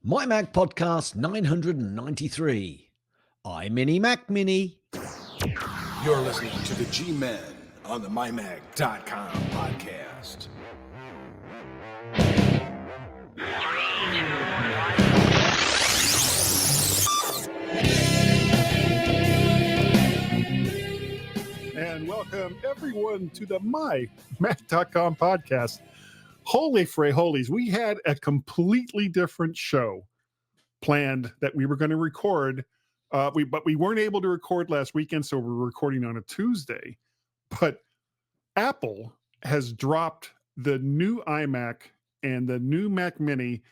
MyMac Podcast 993. iMini Mini. You're listening to the G-Men on the MyMac.com podcast. And welcome everyone to the MyMac.com podcast. Holy frey holies, we had a completely different show planned that we were going to record. But we weren't able to record last weekend, so we're recording on a Tuesday. But Apple has dropped the new iMac and the new Mac Mini,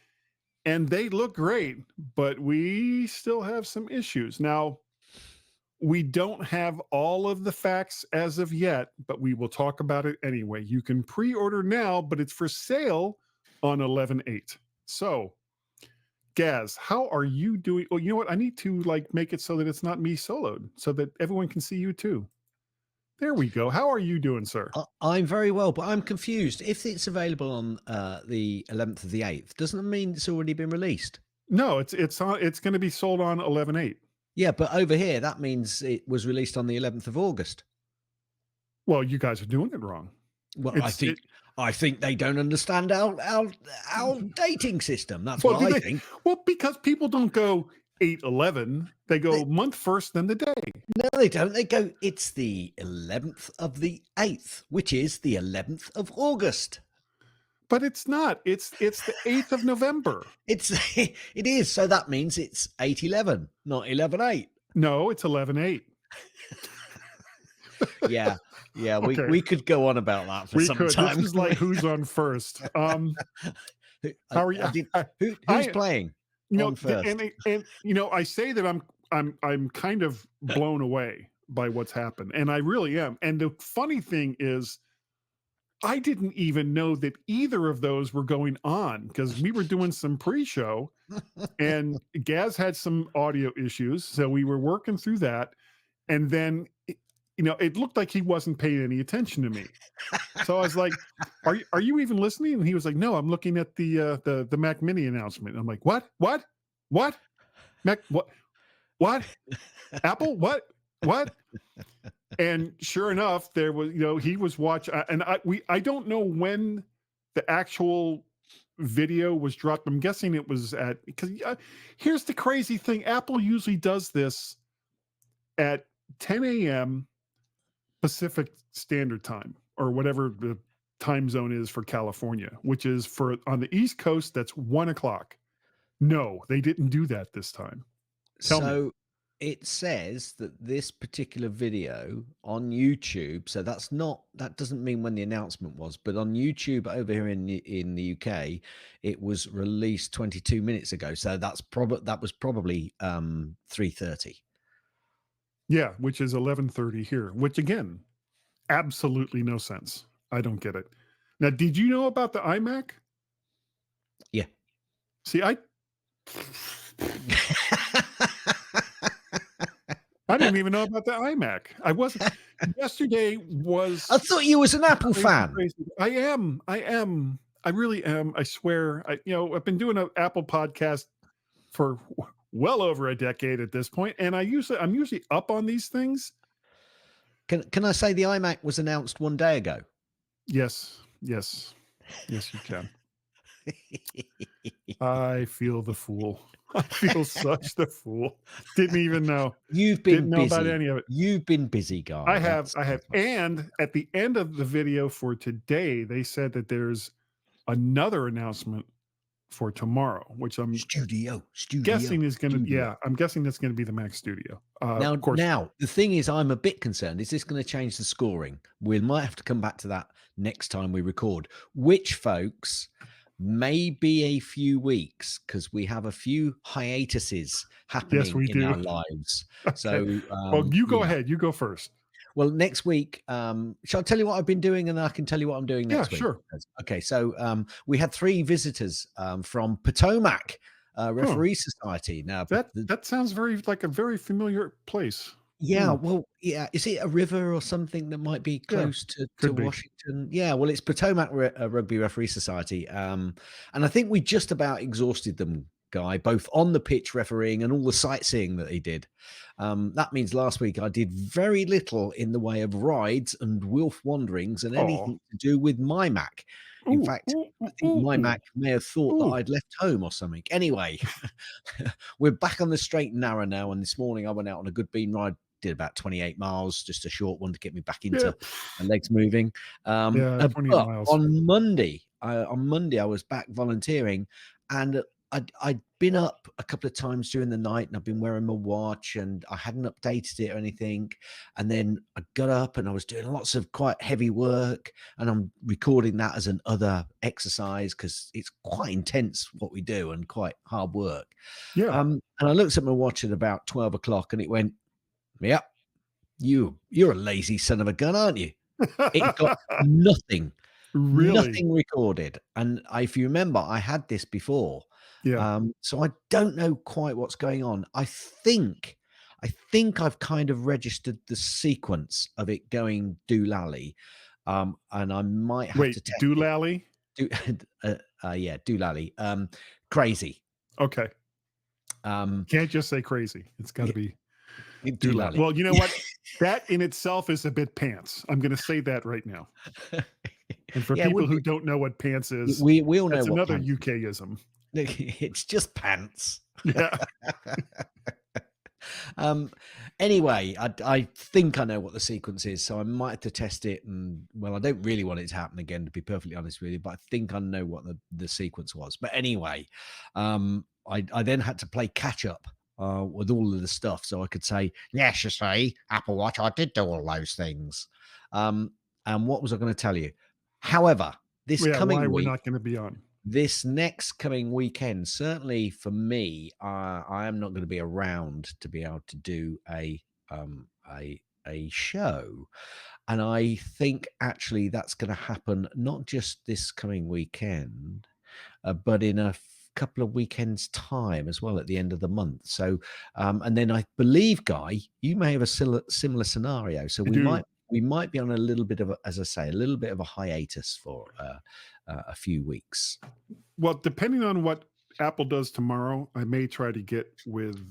and they look great, but we still have some issues. Now, we don't have all of the facts as of yet, but we will talk about it anyway. You can pre-order now, but it's for sale on 11/8. So, Gaz, how are you doing? Oh, you know what? I need to make it so that it's not me soloed, so that everyone can see you too. There we go. How are you doing, sir? I'm very well, but I'm confused. If it's available on the 11th of the 8th, doesn't it mean it's already been released? No, it's going to be sold on 11/8. Yeah, but over here, that means it was released on the 11th of August. Well, you guys are doing it wrong. Well, I think they don't understand our dating system. That's what I think. Well, because people don't go 8/11. They go month first, then the day. No, they don't. They go, it's the 11th of the 8th, which is the 11th of August. But it's not. It's the 8th of November. It is. So that means it's 8/11, not 11/8. No, it's 11/8. Yeah. Okay. We could go on about that for some time. This is like who's on first. How are you? Who's playing? First? And I say that I'm kind of blown away by what's happened, and I really am. And the funny thing is, I didn't even know that either of those were going on because we were doing some pre-show and Gaz had some audio issues. So we were working through that. And then, it looked like he wasn't paying any attention to me. So I was like, are you even listening? And he was like, no, I'm looking at the Mac Mini announcement. And I'm like, what? Mac, what? Apple, what? And sure enough, there was, he was watching, and I don't know when the actual video was dropped. I'm guessing it was because here's the crazy thing. Apple usually does this at 10 a.m. Pacific Standard Time, or whatever the time zone is for California, which is on the East Coast, that's 1 o'clock. No, they didn't do that this time. Tell me. It says that this particular video on YouTube, so that doesn't mean when the announcement was, but on YouTube over here in the UK, it was released 22 minutes ago. So that was probably 3:30. Yeah, which is 11:30 here, which again, absolutely no sense. I don't get it. Now, did you know about the iMac? Yeah. See, I didn't even know about the iMac. I wasn't. Yesterday was. I thought you was an Apple fan. Crazy. I am. I really am. I swear. I've been doing an Apple podcast for well over a decade at this point, and I'm usually up on these things. Can I say the iMac was announced 1 day ago? Yes, you can. I feel the fool. I feel such the fool. Didn't even know. Didn't know about any of it. You've been busy, guy. I have. And at the end of the video for today, they said that there's another announcement for tomorrow, which I'm guessing is going to. Yeah, I'm guessing that's going to be the Mac Studio. Now, of course. Now the thing is, I'm a bit concerned. Is this going to change the scoring? We might have to come back to that next time we record. Which, folks, may be a few weeks because we have a few hiatuses happening in our lives. So, well, you go ahead. You go first. Well, next week, shall I tell you what I've been doing, and then I can tell you what I'm doing next week? Sure. Okay, so we had 3 visitors from Potomac Referee Society. Now that sounds like a very familiar place. Yeah, well, yeah. Is it a river or something that might be close to Washington? Yeah, it's Potomac Rugby Referee Society. And I think we just about exhausted them guy, both on the pitch refereeing and all the sightseeing that he did. That means last week I did very little in the way of rides and wolf wanderings and anything to do with MyMac. In fact, I think MyMac may have thought that I'd left home or something. Anyway, we're back on the straight and narrow now. And this morning I went out on a good bean ride, did about 28 miles, just a short one to get me back into my legs moving. 28 But miles. on Monday I was back volunteering, and I'd been up a couple of times during the night, and I've been wearing my watch, and I hadn't updated it or anything. And then I got up and I was doing lots of quite heavy work, and I'm recording that as an other exercise because it's quite intense what we do and quite hard work. Yeah. And I looked at my watch at about 12 o'clock, and it went, "Yep, you're a lazy son of a gun, aren't you?" It got nothing. Really? Nothing recorded. And if you remember, I had this before. Yeah. So I don't know quite what's going on. I think I've kind of registered the sequence of it going doolally. And I might have to test doolally? yeah, doolally. Crazy. Okay. Can't just say crazy. It's got to be doolally. Well, you know what? That in itself is a bit pants. I'm going to say that right now. And for people who don't know what pants is, we all know that's what another pants UKism. It's just pants. Yeah. Anyway, I think I know what the sequence is, so I might have to test it. And well, I don't really want it to happen again, to be perfectly honest with you, but I think I know what the sequence was. But anyway, I then had to play catch up with all of the stuff, so I could say, yes, you see, Apple Watch, I did do all those things. And what was I going to tell you? However, why we're not going to be on. This next coming weekend, certainly for me, I am not going to be around to be able to do a show, and I think actually that's going to happen not just this coming weekend, but in a couple of weekends' time as well at the end of the month. So, and then I believe, Guy, you may have a similar scenario. So we might be on a little bit of, as I say, a little bit of a hiatus for a few weeks. Well, depending on what Apple does tomorrow, I may try to get with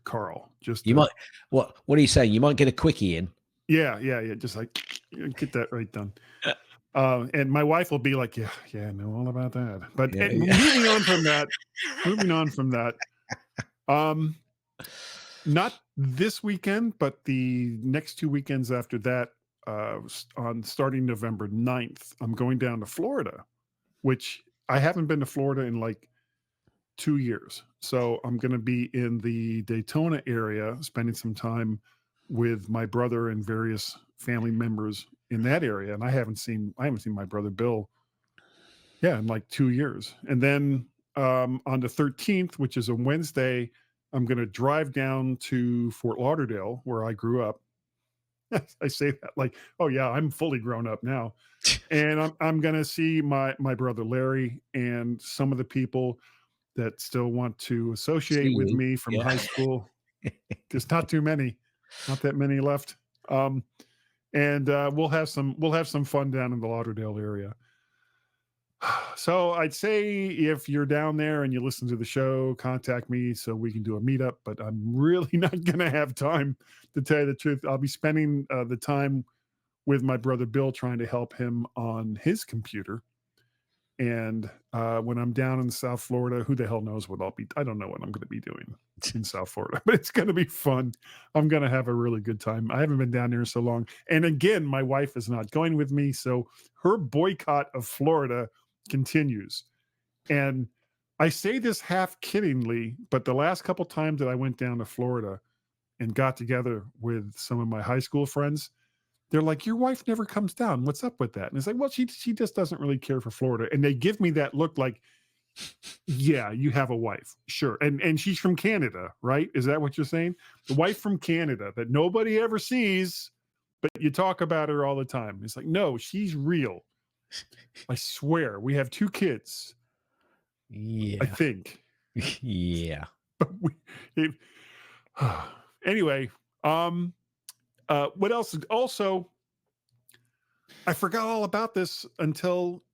Carl. Might. What are you saying? You might get a quickie in. Yeah. Just like get that right done. And my wife will be like, yeah, I know all about that. But moving on from that, not this weekend, but the next 2 weekends after that, on starting November 9th, I'm going down to Florida, which I haven't been to Florida in like 2 years. So I'm going to be in the Daytona area, spending some time with my brother and various family members in that area. And I haven't seen my brother Bill, in like 2 years. And then on the 13th, which is a Wednesday, I'm going to drive down to Fort Lauderdale, where I grew up. I say that like, oh yeah, I'm fully grown up now. And I'm going to see my brother Larry and some of the people that still want to associate with me from high school. There's not that many left. And we'll have some fun down in the Lauderdale area. So I'd say if you're down there and you listen to the show, contact me so we can do a meetup, but I'm really not going to have time, to tell you the truth. I'll be spending the time with my brother Bill trying to help him on his computer. And when I'm down in South Florida, who the hell knows what I don't know what I'm going to be doing in South Florida, but it's going to be fun. I'm going to have a really good time. I haven't been down there so long. And again, my wife is not going with me. So her boycott of Florida continues. And I say this half kiddingly, but the last couple times that I went down to Florida and got together with some of my high school friends, they're like, your wife never comes down. What's up with that? And it's like, well, she just doesn't really care for Florida. And they give me that look like, yeah, you have a wife. Sure. And she's from Canada, right? Is that what you're saying? The wife from Canada that nobody ever sees, but you talk about her all the time. It's like, no, she's real. I swear. We have 2 kids. Yeah. I think. Yeah. But anyway, what else? Also, I forgot all about this until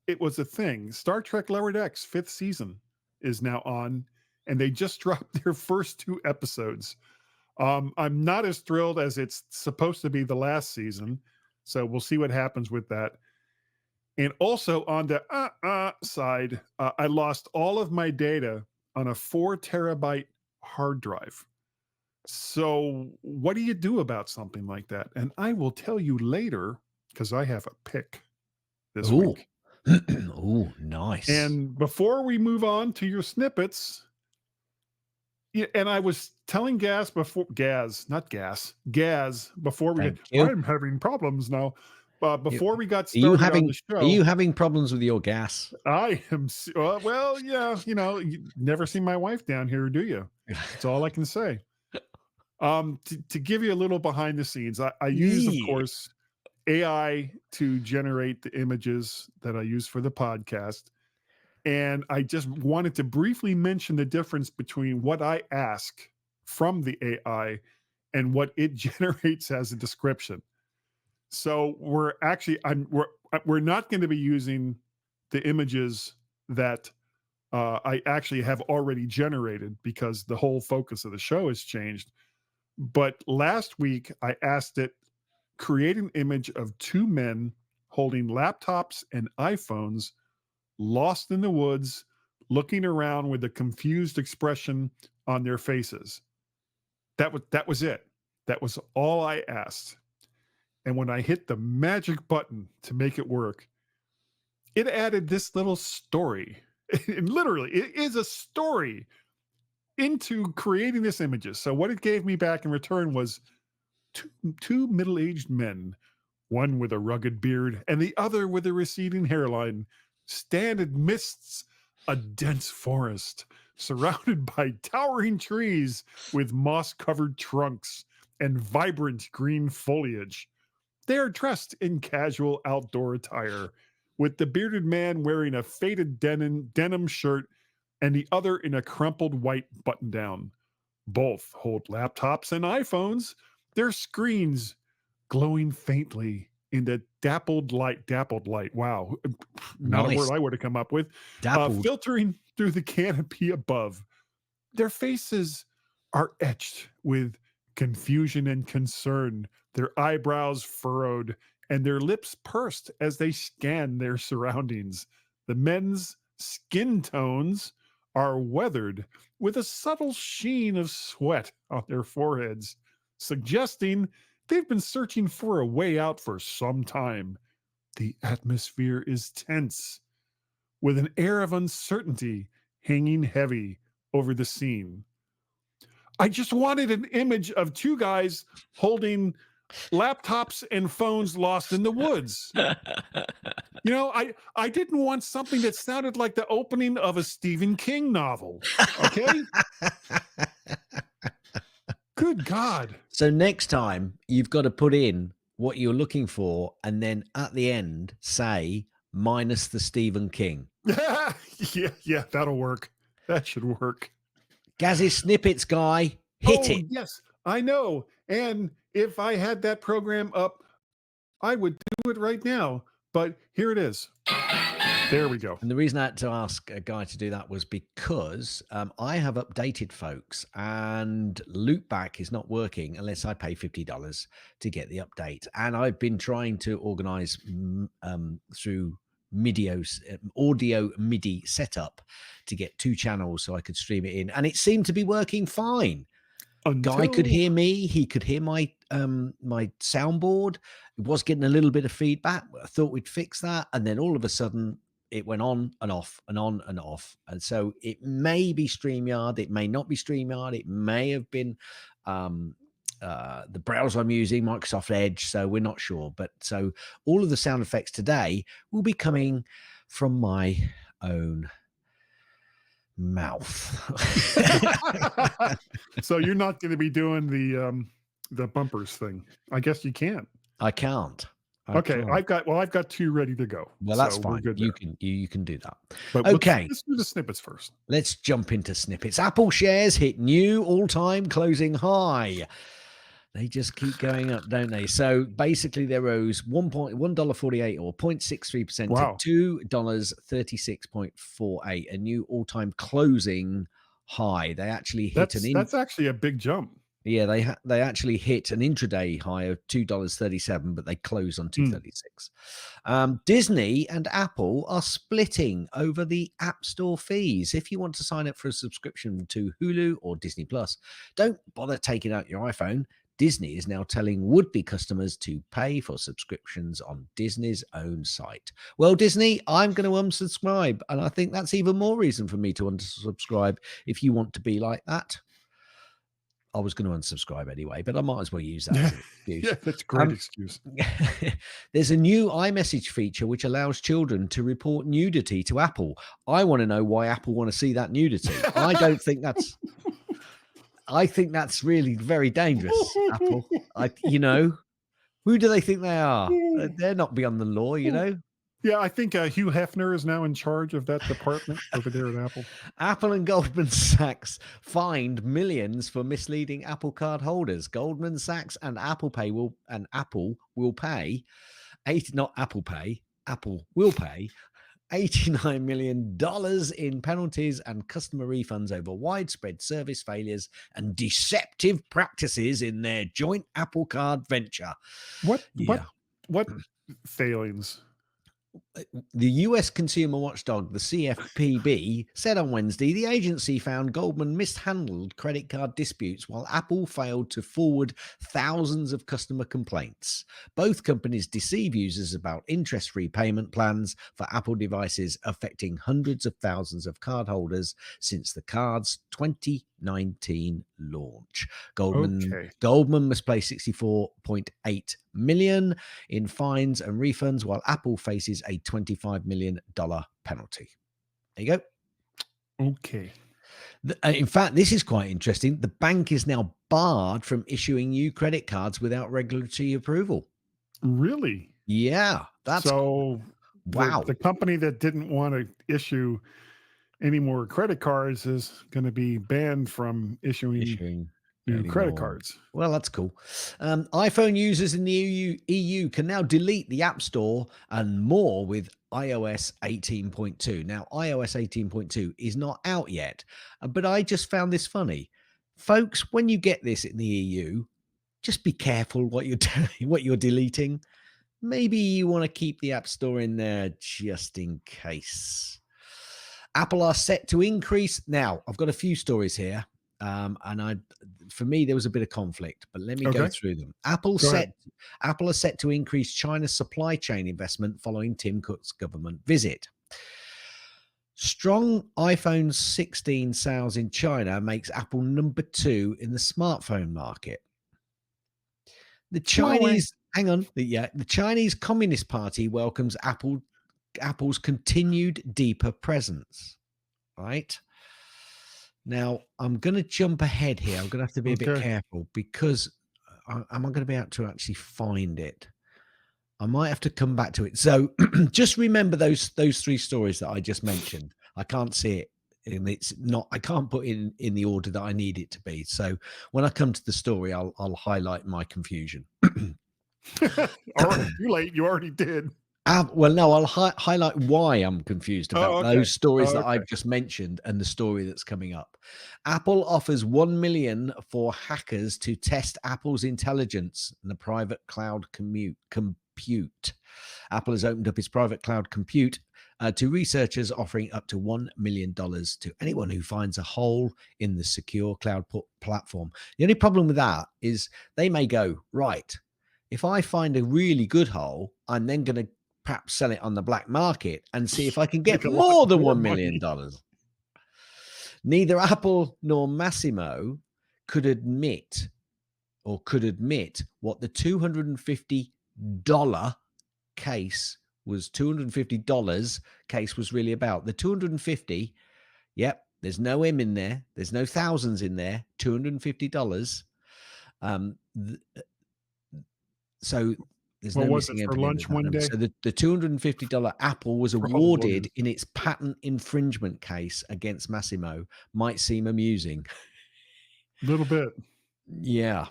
it was a thing. Star Trek Lower Decks 5th season is now on, and they just dropped their first 2 episodes. I'm not as thrilled as it's supposed to be the last season, so we'll see what happens with that. And also on the side, I lost all of my data on a 4 terabyte hard drive. So what do you do about something like that? And I will tell you later, because I have a pick this week. Oh, nice. And before we move on to your snippets, and I was telling Gaz before I'm having problems now. Before we got started on the show, are you having problems with your gas? I am. Well, yeah, you never see my wife down here, do you? That's all I can say. To give you a little behind the scenes, I use, of course, AI to generate the images that I use for the podcast. And I just wanted to briefly mention the difference between what I ask from the AI and what it generates as a description. So we're not going to be using the images that I actually have already generated, because the whole focus of the show has changed. But last week I asked it, create an image of 2 men holding laptops and iPhones, lost in the woods, looking around with a confused expression on their faces. That was it. That was all I asked. And when I hit the magic button to make it work, it added this little story. And literally, it is a story into creating this images. So what it gave me back in return was two middle-aged men, one with a rugged beard and the other with a receding hairline, stand amidst a dense forest surrounded by towering trees with moss-covered trunks and vibrant green foliage. They are dressed in casual outdoor attire, with the bearded man wearing a faded denim shirt and the other in a crumpled white button-down. Both hold laptops and iPhones, their screens glowing faintly in the dappled light. Wow. Not a word I would have come up with. Filtering through the canopy above. Their faces are etched with confusion and concern, their eyebrows furrowed and their lips pursed as they scan their surroundings. The men's skin tones are weathered with a subtle sheen of sweat on their foreheads, suggesting they've been searching for a way out for some time. The atmosphere is tense, with an air of uncertainty hanging heavy over the scene. I just wanted an image of 2 guys holding laptops and phones lost in the woods. I didn't want something that sounded like the opening of a Stephen King novel. Okay? Good God. So next time you've got to put in what you're looking for and then at the end say minus the Stephen King. Yeah, that'll work. That should work. Gazzy Snippets guy, hit it. Yes, I know. And if I had that program up, I would do it right now. But here it is. There we go. And the reason I had to ask a guy to do that was because I have updated, folks, and Loopback is not working unless I pay $50 to get the update. And I've been trying to organize through audio MIDI setup to get 2 channels so I could stream it in, and it seemed to be working fine. Guy could hear me, he could hear my my soundboard. It was getting a little bit of feedback. I thought we'd fix that, and then all of a sudden it went on and off and on and off. And so it may be StreamYard, it may not be StreamYard, it may have been the browser I'm using, Microsoft Edge, so we're not sure. But so all of the sound effects today will be coming from my own mouth. So you're not going to be doing the bumpers thing. I guess you can't. I can't. Okay, I've got 2 ready to go. Well, that's fine. You can do that. But okay, let's do the snippets first. Let's jump into snippets. Apple shares hit new all-time closing high. They just keep going up, don't they? So basically, they rose $1.48 or 0.63% Wow. to $2.36.48, a new all-time closing high. They actually hit That's actually a big jump. they actually hit an intraday high of $2.37, but they closed on $2.36. Disney and Apple are splitting over the App Store fees. If you want to sign up for a subscription to Hulu or Disney Plus, don't bother taking out your iPhone. Disney is now telling would-be customers to pay for subscriptions on Disney's own site. Well, Disney, I'm going to unsubscribe, and I think that's even more reason for me to unsubscribe if you want to be like that. I was going to unsubscribe anyway, but I might as well use that as an excuse. Yeah, that's a great excuse. There's a new iMessage feature which allows children to report nudity to Apple. I want to know why Apple want to see that nudity. I don't think that's... I think that's really very dangerous, Apple. Who do they think they are? They're not beyond the law, Yeah, I think Hugh Hefner is now in charge of that department over there at Apple. Apple and Goldman Sachs fined millions for misleading Apple Card holders. Goldman Sachs and Apple will pay $89 million in penalties and customer refunds over widespread service failures and deceptive practices in their joint Apple Card venture. What failings? The US consumer watchdog, the CFPB, said on Wednesday the agency found Goldman mishandled credit card disputes while Apple failed to forward thousands of customer complaints. Both companies deceive users about interest-free payment plans for Apple devices, affecting hundreds of thousands of cardholders since the card's 2019 launch. Goldman must pay $64.8 million in fines and refunds, while Apple faces a $25 million penalty. There you go. Okay. In fact, this is quite interesting. The bank is now barred from issuing new credit cards without regulatory approval. Really? Yeah. Wow. The company that didn't want to issue any more credit cards is going to be banned from issuing new credit cards. Well, that's cool. iPhone users in the EU can now delete the App Store and more with iOS 18.2. Now, iOS 18.2 is not out yet, but I just found this funny. Folks, when you get this in the EU, just be careful what you're deleting. Maybe you want to keep the App Store in there just in case. Apple are set to increase. Now, I've got a few stories here. For me, there was a bit of conflict, but let me go through them. Apple are set to increase China's supply chain investment following Tim Cook's government visit. Strong iPhone 16 sales in China makes Apple number 2 in the smartphone market. The Chinese Communist Party welcomes Apple's continued deeper presence. Right? Now, I'm going to jump ahead here. I'm going to have to be a bit careful because am I going to be able to actually find it? I might have to come back to it. So just remember those 3 stories that I just mentioned. I can't see it. And I can't put it in the order that I need it to be. So when I come to the story, I'll highlight my confusion. All right, too late. You already did. Well, no, I'll highlight why I'm confused about those stories that I've just mentioned and the story that's coming up. Apple offers $1 million for hackers to test Apple's intelligence in the private cloud compute. Apple has opened up its private cloud compute to researchers, offering up to $1 million to anyone who finds a hole in the secure cloud platform. The only problem with that is they may go, right, if I find a really good hole, I'm then going to perhaps sell it on the black market and see if I can get more than $1 million. Neither Apple nor Massimo could admit what the $250 case was. $250 case was really about. The 250, yep, there's no M in there. There's no thousands in there. $250. So there's no was it for lunch one day? So the $250 Apple was awarded in its patent infringement case against Massimo might seem amusing. A little bit. Yeah.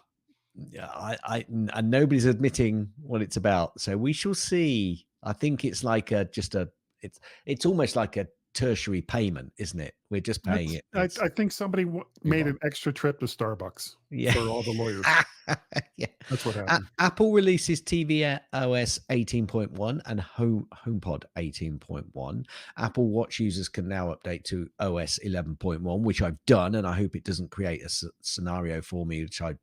Yeah, and nobody's admitting what it's about. So we shall see. I think it's like it's almost like a tertiary payment, isn't it? We're just paying it. I think somebody made an extra trip to Starbucks for all the lawyers. Yeah. That's what happened. Apple releases TV OS 18.1 and HomePod 18.1. Apple Watch users can now update to OS 11.1, which I've done, and I hope it doesn't create a scenario for me, which I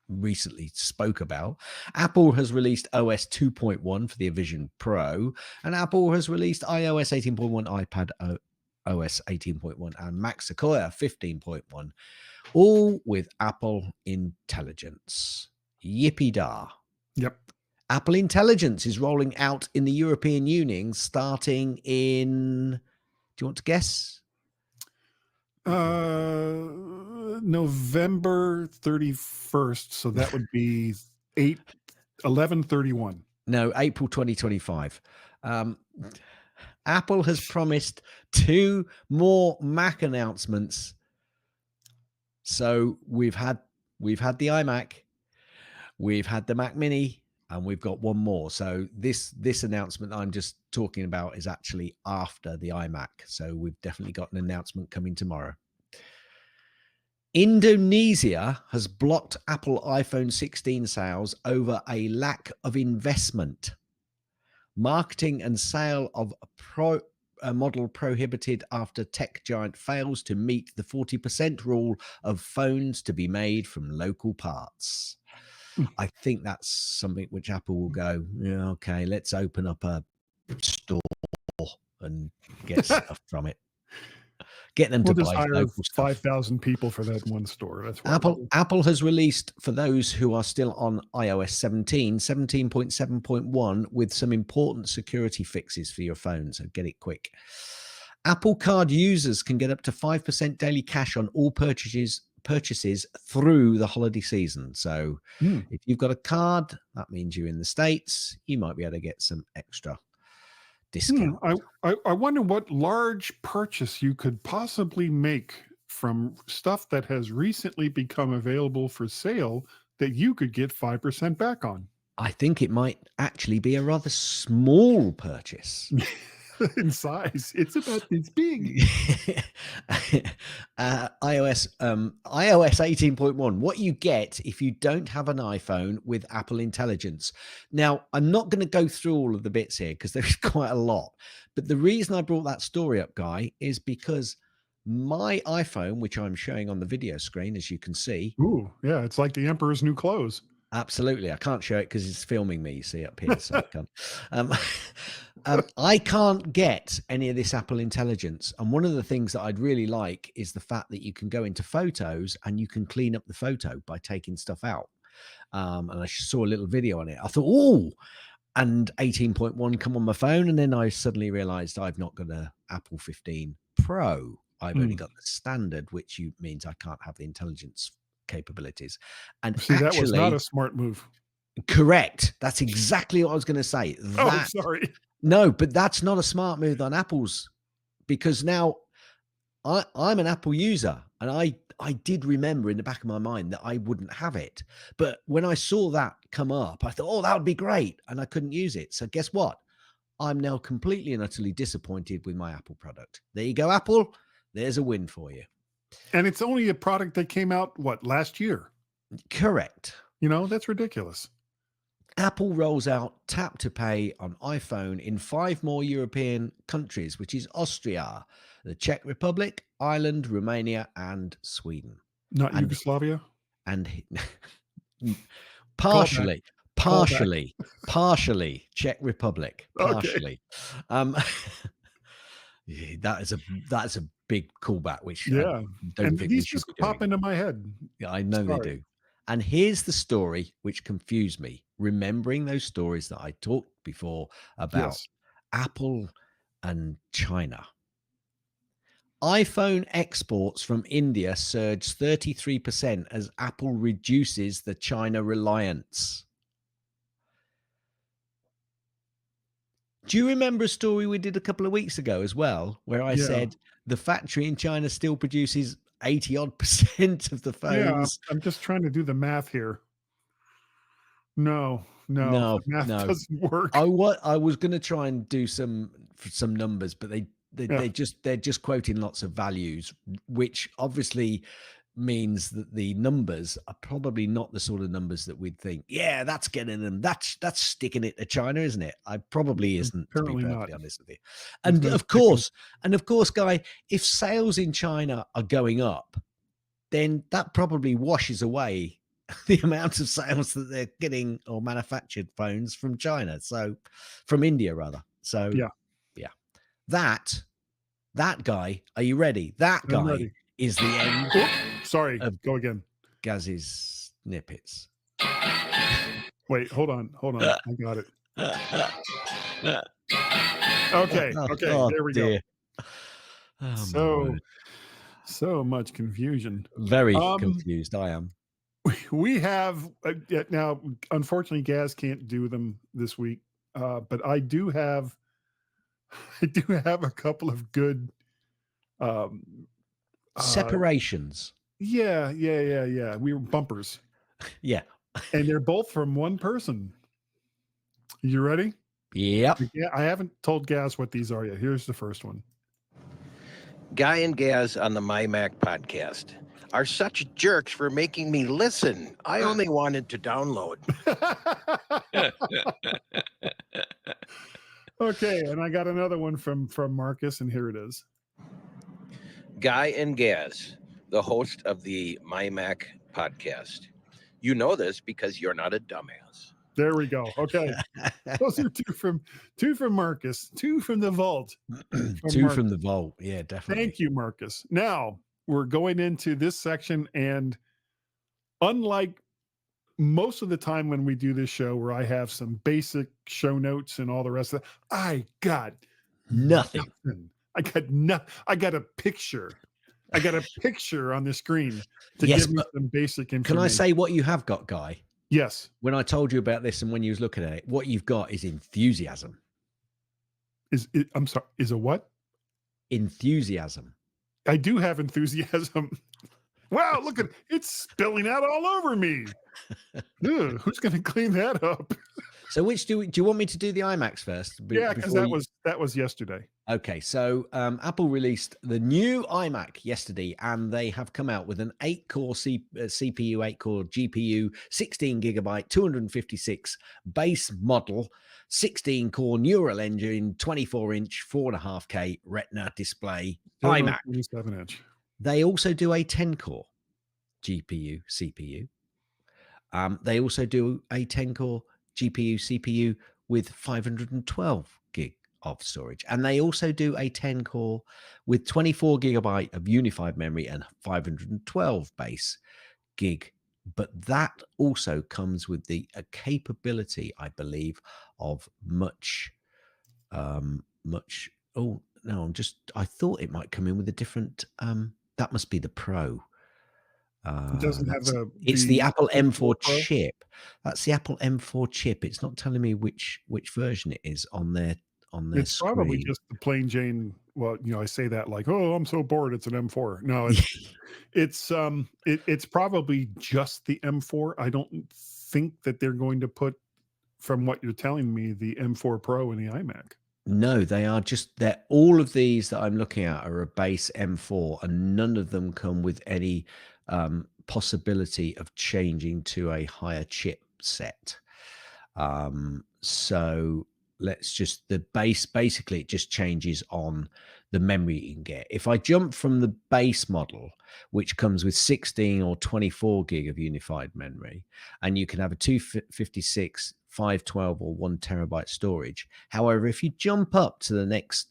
recently spoke about. Apple has released OS 2.1 for the Vision Pro, and Apple has released iOS 18.1, iPad OS 18.1, and Mac Sequoia 15.1, all with Apple Intelligence. Yippee-da. Yep. Apple Intelligence is rolling out in the European Union starting in, do you want to guess? November 31st. So that would be 11/31. No, April 2025. Apple has promised 2 more Mac announcements. So we've had the iMac, we've had the Mac Mini, and we've got one more. So this announcement I'm just talking about is actually after the iMac. So we've definitely got an announcement coming tomorrow. Indonesia has blocked Apple iPhone 16 sales over a lack of investment. Marketing and sale of a model prohibited after tech giant fails to meet the 40% rule of phones to be made from local parts. I think that's something which Apple will go, yeah, okay, let's open up a store and get stuff from it. Get them to buy local stuff. 5,000 people for that one store. That's what Apple has released, for those who are still on iOS 17.7.1 with some important security fixes for your phone. So get it quick. Apple Card users can get up to 5% daily cash on all purchases through the holiday season. So if you've got a card, that means you're in the States, you might be able to get some extra discount. I wonder what large purchase you could possibly make from stuff that has recently become available for sale that you could get 5% back on. I think it might actually be a rather small purchase. In size, it's about this big. iOS 18.1, what you get if you don't have an iPhone with Apple Intelligence. Now, I'm not going to go through all of the bits here because there's quite a lot, but the reason I brought that story up, Guy, is because my iPhone, which I'm showing on the video screen, as you can see. Ooh, yeah, it's like the Emperor's New Clothes. Absolutely. I can't show it because it's filming me, you see, up here. So I can't get any of this Apple Intelligence. And one of the things that I'd really like is the fact that you can go into photos and you can clean up the photo by taking stuff out. And I saw a little video on it. I thought, oh, and 18.1 come on my phone. And then I suddenly realized I've not got an Apple 15 Pro. I've only got the standard, which means I can't have the intelligence capabilities. And see, that was not a smart move. Correct. That's exactly what I was going to say. Sorry. No, but that's not a smart move on Apple's, because now I'm an Apple user, and I did remember in the back of my mind that I wouldn't have it. But when I saw that come up, I thought, oh, that would be great. And I couldn't use it. So guess what? I'm now completely and utterly disappointed with my Apple product. There you go, Apple. There's a win for you. And it's only a product that came out, last year? Correct. That's ridiculous. Apple rolls out tap to pay on iPhone in 5 more European countries, which is Austria, the Czech Republic, Ireland, Romania, and Sweden. Not Yugoslavia? And partially Czech Republic, partially. Okay. That's a big callback, which I don't think these just pop into my head. Yeah, I know they do. And here's the story which confused me, remembering those stories that I talked before about Apple and China. iPhone exports from India surged 33% as Apple reduces the China reliance. Do you remember a story we did a couple of weeks ago as well, where I said the factory in China still produces 80-odd% of the phones? Yeah, I'm just trying to do the math here. No, no, No, the math no. doesn't work. I was going to try and do some numbers, but Yeah, they're just quoting lots of values, which obviously means that the numbers are probably not the sort of numbers that we'd think. Yeah, that's getting them. That's sticking it to China, isn't it? I probably isn't, to be apparently not. perfectly honest with you. It's And gonna of stick 'em. course, Guy, if sales in China are going up, then that probably washes away the amount of sales that they're getting or manufactured phones from China. So from India rather. So Yeah, yeah. That guy, are you ready? That I'm guy ready. is the end Oop, sorry, of go again. Gaz's snippets. Wait, hold on, I got it. Okay, Oh there we go. dear. Oh my So word. so much confusion. Very Um, confused. I am. we have now. Unfortunately, Gaz can't do them this week, but I do have I do have a couple of good. Um, uh, Separations. yeah. We were bumpers, Yeah. and they're both from one person. You ready? Yep. Yeah, I haven't told Gaz what these are yet. Here's the first one. Guy and Gaz on the MyMac Podcast are such jerks for making me listen. I only wanted to download. Okay, and I got another one from Marcus, and here it is. Guy and Gaz, the host of the MyMac Podcast. You know this because you're not a dumbass. There we go. Okay, those are two from Marcus, two from the vault. Two from the vault. Yeah, definitely. Thank you, Marcus. Now we're going into this section, and unlike most of the time when we do this show, where I have some basic show notes and all the rest of it, I got Nothing. I got a picture. I got a picture on the screen to Yes, give me but some basic information. Can I say what you have got, Guy? Yes. When I told you about this and when you was looking at it, what you've got is enthusiasm. I'm sorry. Is a what? Enthusiasm. I do have enthusiasm. Wow, look at it's spilling out all over me. Ugh, who's going to clean that up? So which do you want me to do the iMacs first? Yeah, because that was yesterday. Okay, so Apple released the new iMac yesterday, and they have come out with an 8-core CPU, 8-core GPU, 16 gigabyte, 256 base model, 16-core neural engine, 24-inch, 4.5K Retina display iMac. 27-inch. They also do a 10-core GPU, CPU. They also do a 10-core GPU, CPU with 512 gig of storage. And they also do a 10-core with 24 gigabyte of unified memory and 512 base gig. But that also comes with the capability, I believe, of much. Oh no, I thought it might come in with a different. That must be the Pro. It doesn't have It's the Apple M4 Pro? chip. That's the Apple M4 chip. It's not telling me which version it is on their It's screen. probably just the plain Jane. Well, I say that like, oh, I'm so bored. It's an M4. No, it's probably just the M4. I don't think that they're going to put, from what you're telling me, the M4 Pro in the iMac. No, they're all of these that I'm looking at are a base M4, and none of them come with any possibility of changing to a higher chip set. So let's just basically it just changes on the memory you can get. If I jump from the base model, which comes with 16 or 24 gig of unified memory, and you can have a 256, 512 or 1 terabyte storage. However, if you jump up to the next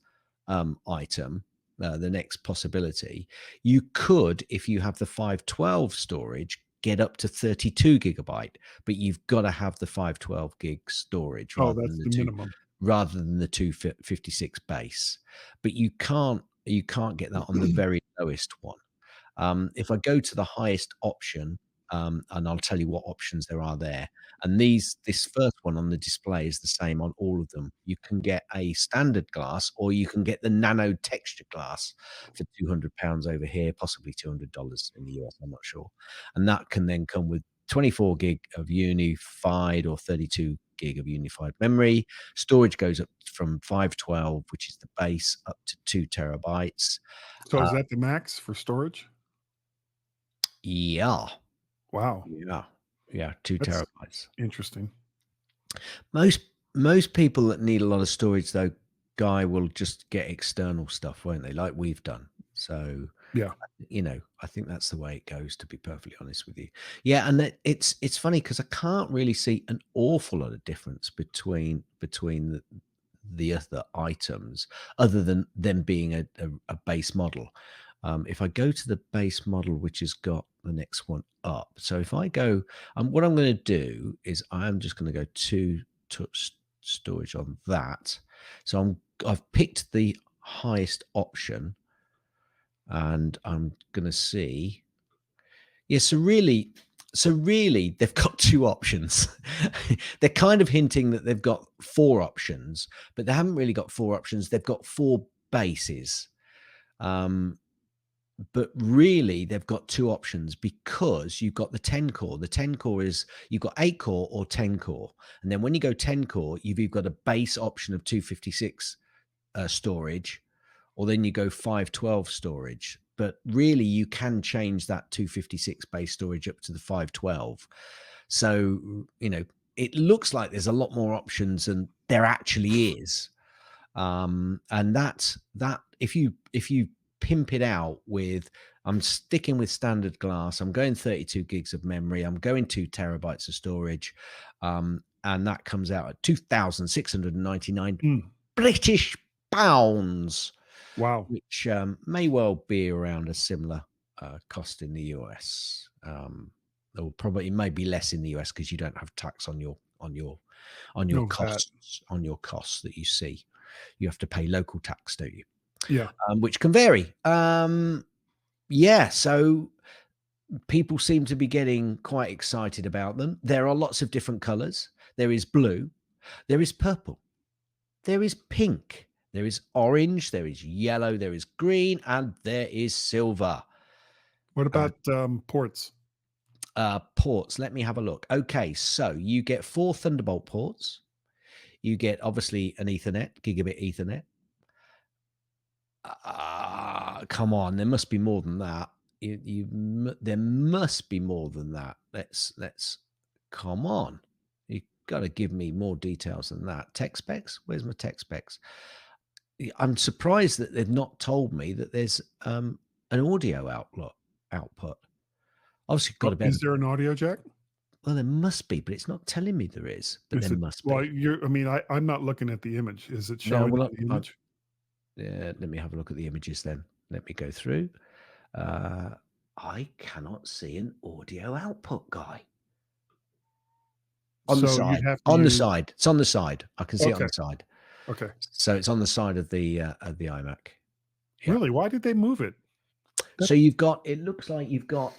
item, the next possibility, you could, if you have the 512 storage, get up to 32 gigabyte, but you've got to have the 512 gig storage rather than the minimum. Rather than the 256 base. But you can't get that on the very lowest one. If I go to the highest option, and I'll tell you what options there are there. And this first one on the display is the same on all of them. You can get a standard glass, or you can get the nano texture glass for £200 over here, possibly $200 in the US. I'm not sure. And that can then come with 24 gig of unified or 32 gig of unified memory. Storage goes up from 512, which is the base, up to 2 terabytes. So is that the max for storage? Yeah, Wow, yeah, 2 that's terabytes. interesting. Most people that need a lot of storage, though, Guy, will just get external stuff, won't they? Like we've done. So Yeah. I think that's the way it goes, to be perfectly honest with you. Yeah, and it's funny because I can't really see an awful lot of difference between the other items, other than them being a base model. If I go to the base model, which has got the next one up, so if I go, what I'm going to do is I'm just going to go to storage on that. So I've picked the highest option, and I'm going to see. Yeah, so really, they've got 2 options. They're kind of hinting that they've got 4 options, but they haven't really got 4 options. They've got 4 bases. But really, they've got 2 options, because you've got the 10 core. The 10 core is, you've got 8 core or 10 core. And then when you go 10 core, you've either got a base option of 256 storage, or then you go 512 storage. But really, you can change that 256 base storage up to the 512. So, it looks like there's a lot more options than there actually is. And that if you pimp it out with, I'm sticking with standard glass, I'm going 32 gigs of memory, I'm going 2 terabytes of storage, and that comes out at 2,699 British pounds. Wow. Which may well be around a similar cost in the US. Or probably it may be less in the US, because you don't have tax on your No, costs that you see. You have to pay local tax, don't you? Yeah. Which can vary. Yeah, so people seem to be getting quite excited about them. There are lots of different colors. There is blue, there is purple, there is pink, there is orange, there is yellow, there is green, and there is silver. What about ports? Ports, let me have a look. Okay, so you get 4 Thunderbolt ports. You get, obviously, an Ethernet, gigabit Ethernet. Come on, there must be more than that. There must be more than that. Let's come on. You got to give me more details than that. Tech specs? Where's my tech specs? I'm surprised that they've not told me that there's an audio output. Obviously, got to be. Is there an audio jack? Well, there must be, but it's not telling me there is. But there must be. Well, I'm not looking at the image. Is it showing the image? Yeah, let me have a look at the images then. Let me go through. I cannot see an audio output, Guy. On the side. On the side. It's on the side. I can see it on the side. Okay. So it's on the side of the iMac. Yeah. Really? Why did they move it? So you've got. It looks like you've got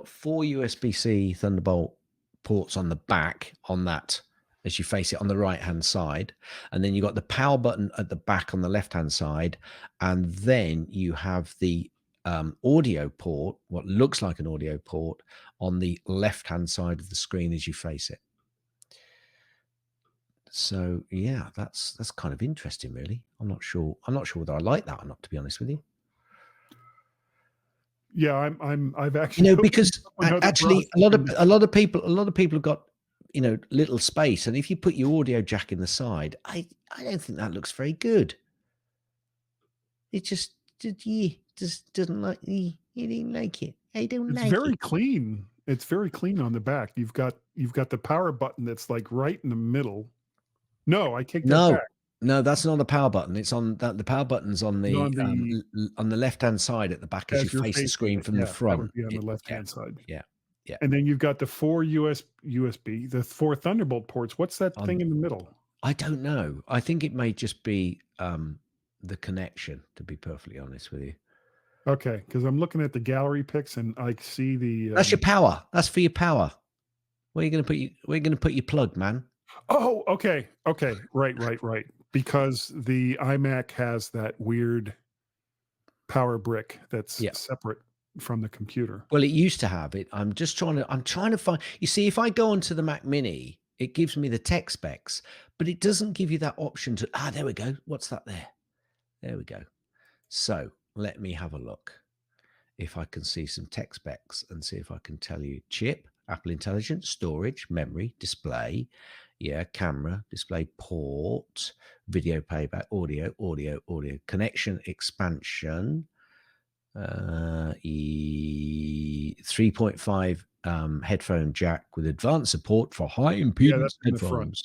4 USB-C Thunderbolt ports on the back on that, as you face it on the right-hand side. And then you've got the power button at the back on the left-hand side. And then you have the audio port, what looks like an audio port, on the left-hand side of the screen as you face it. So yeah, that's kind of interesting, really. I'm not sure whether I like that or not, to be honest with you. Yeah, I've actually, because actually a lot of people have got, little space, and if you put your audio jack in the side, I don't think that looks very good. It just doesn't like you didn't like it. I don't like it. It's very clean. It's very clean on the back. You've got the power button that's like right in the middle. No, I take that back. No, that's not the power button. It's on the power button's on the left-hand side at the back as you face the screen from the front. That would be on the left-hand side. Yeah. And then you've got the 4 USB, the 4 Thunderbolt ports. What's that thing in the middle? I don't know. I think it may just be the connection, to be perfectly honest with you. Okay, because I'm looking at the gallery pics and I see the. That's your power. That's for your power. Where are you going to put your plug, man? Oh, okay. Right. Because the iMac has that weird power brick that's separate. from the computer. Well, it used to have it. I'm trying to find, you see, if I go onto the Mac Mini, it gives me the tech specs, but it doesn't give you that option to, there we go. What's that there? There we go. So let me have a look if I can see some tech specs and see if I can tell you chip, Apple Intelligence, storage, memory, display, camera, display port, video playback, audio, connection expansion, 3.5 headphone jack with advanced support for high impedance that's in the front.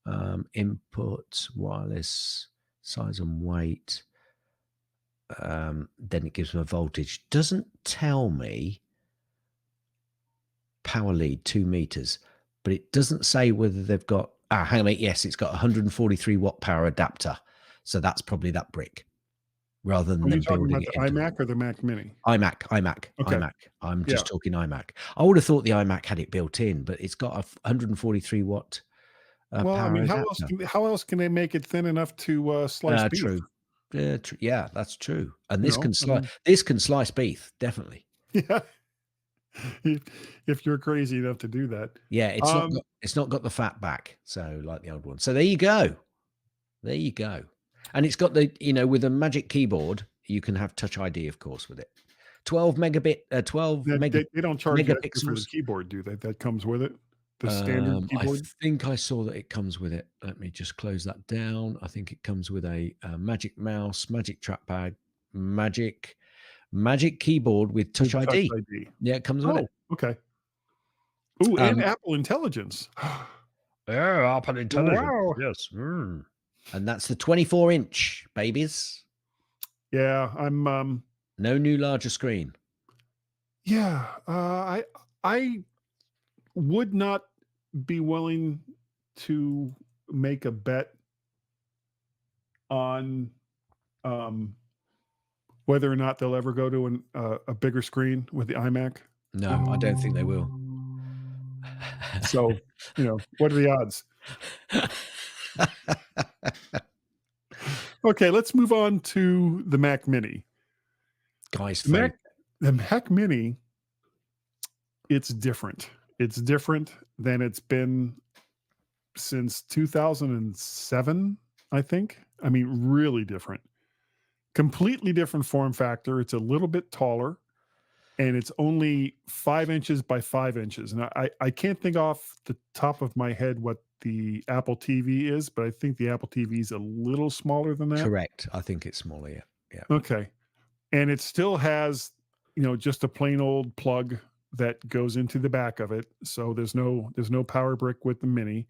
headphones, input, wireless, size and weight. Then it gives them a voltage. Doesn't tell me power lead 2 meters, but it doesn't say whether they've got. Hang on, yes, it's got 143 watt power adapter, so that's probably that brick. Rather than Are you them talking building about it the into iMac or the Mac Mini? iMac. Okay. iMac. I'm just talking iMac. I would have thought the iMac had it built in, but it's got a 143 watt Well, I power mean, adapter. how else can they make it thin enough to slice beef? True. Yeah, that's true. And You this know, can I slice. mean- This can slice beef, definitely. Yeah. If you're crazy enough to do that. Yeah, it's not got the fat back, so like the old one. So there you go. There you go. And it's got the, with a Magic Keyboard, you can have Touch ID, of course, with it. 12 megabit, 12 They don't charge you extra for the megapixels. keyboard, do they? That comes with it? The standard I keyboard? think I saw that it comes with it. Let me just close that down. I think it comes with a Magic Mouse, Magic Trackpad, Magic Keyboard with Touch ID. Yeah, it comes with it. Okay. Ooh, and Apple Intelligence. Yeah, Apple Intelligence. Wow. Yes. And that's the 24-inch, babies. Yeah, I'm No new larger screen. Yeah, I would not be willing to make a bet on whether or not they'll ever go to a bigger screen with the iMac. No, I don't think they will. So, what are the odds? Okay, let's move on to the Mac Mini. Guys, the Mac Mini, it's different. It's different than it's been since 2007, I think. I mean, really different. Completely different form factor. It's a little bit taller, and it's only 5 inches by 5 inches. And I can't think off the top of my head what the Apple TV is, but I think the Apple TV is a little smaller than that. Correct. I think it's smaller, yeah. Okay. And it still has, just a plain old plug that goes into the back of it. So there's no power brick with the Mini.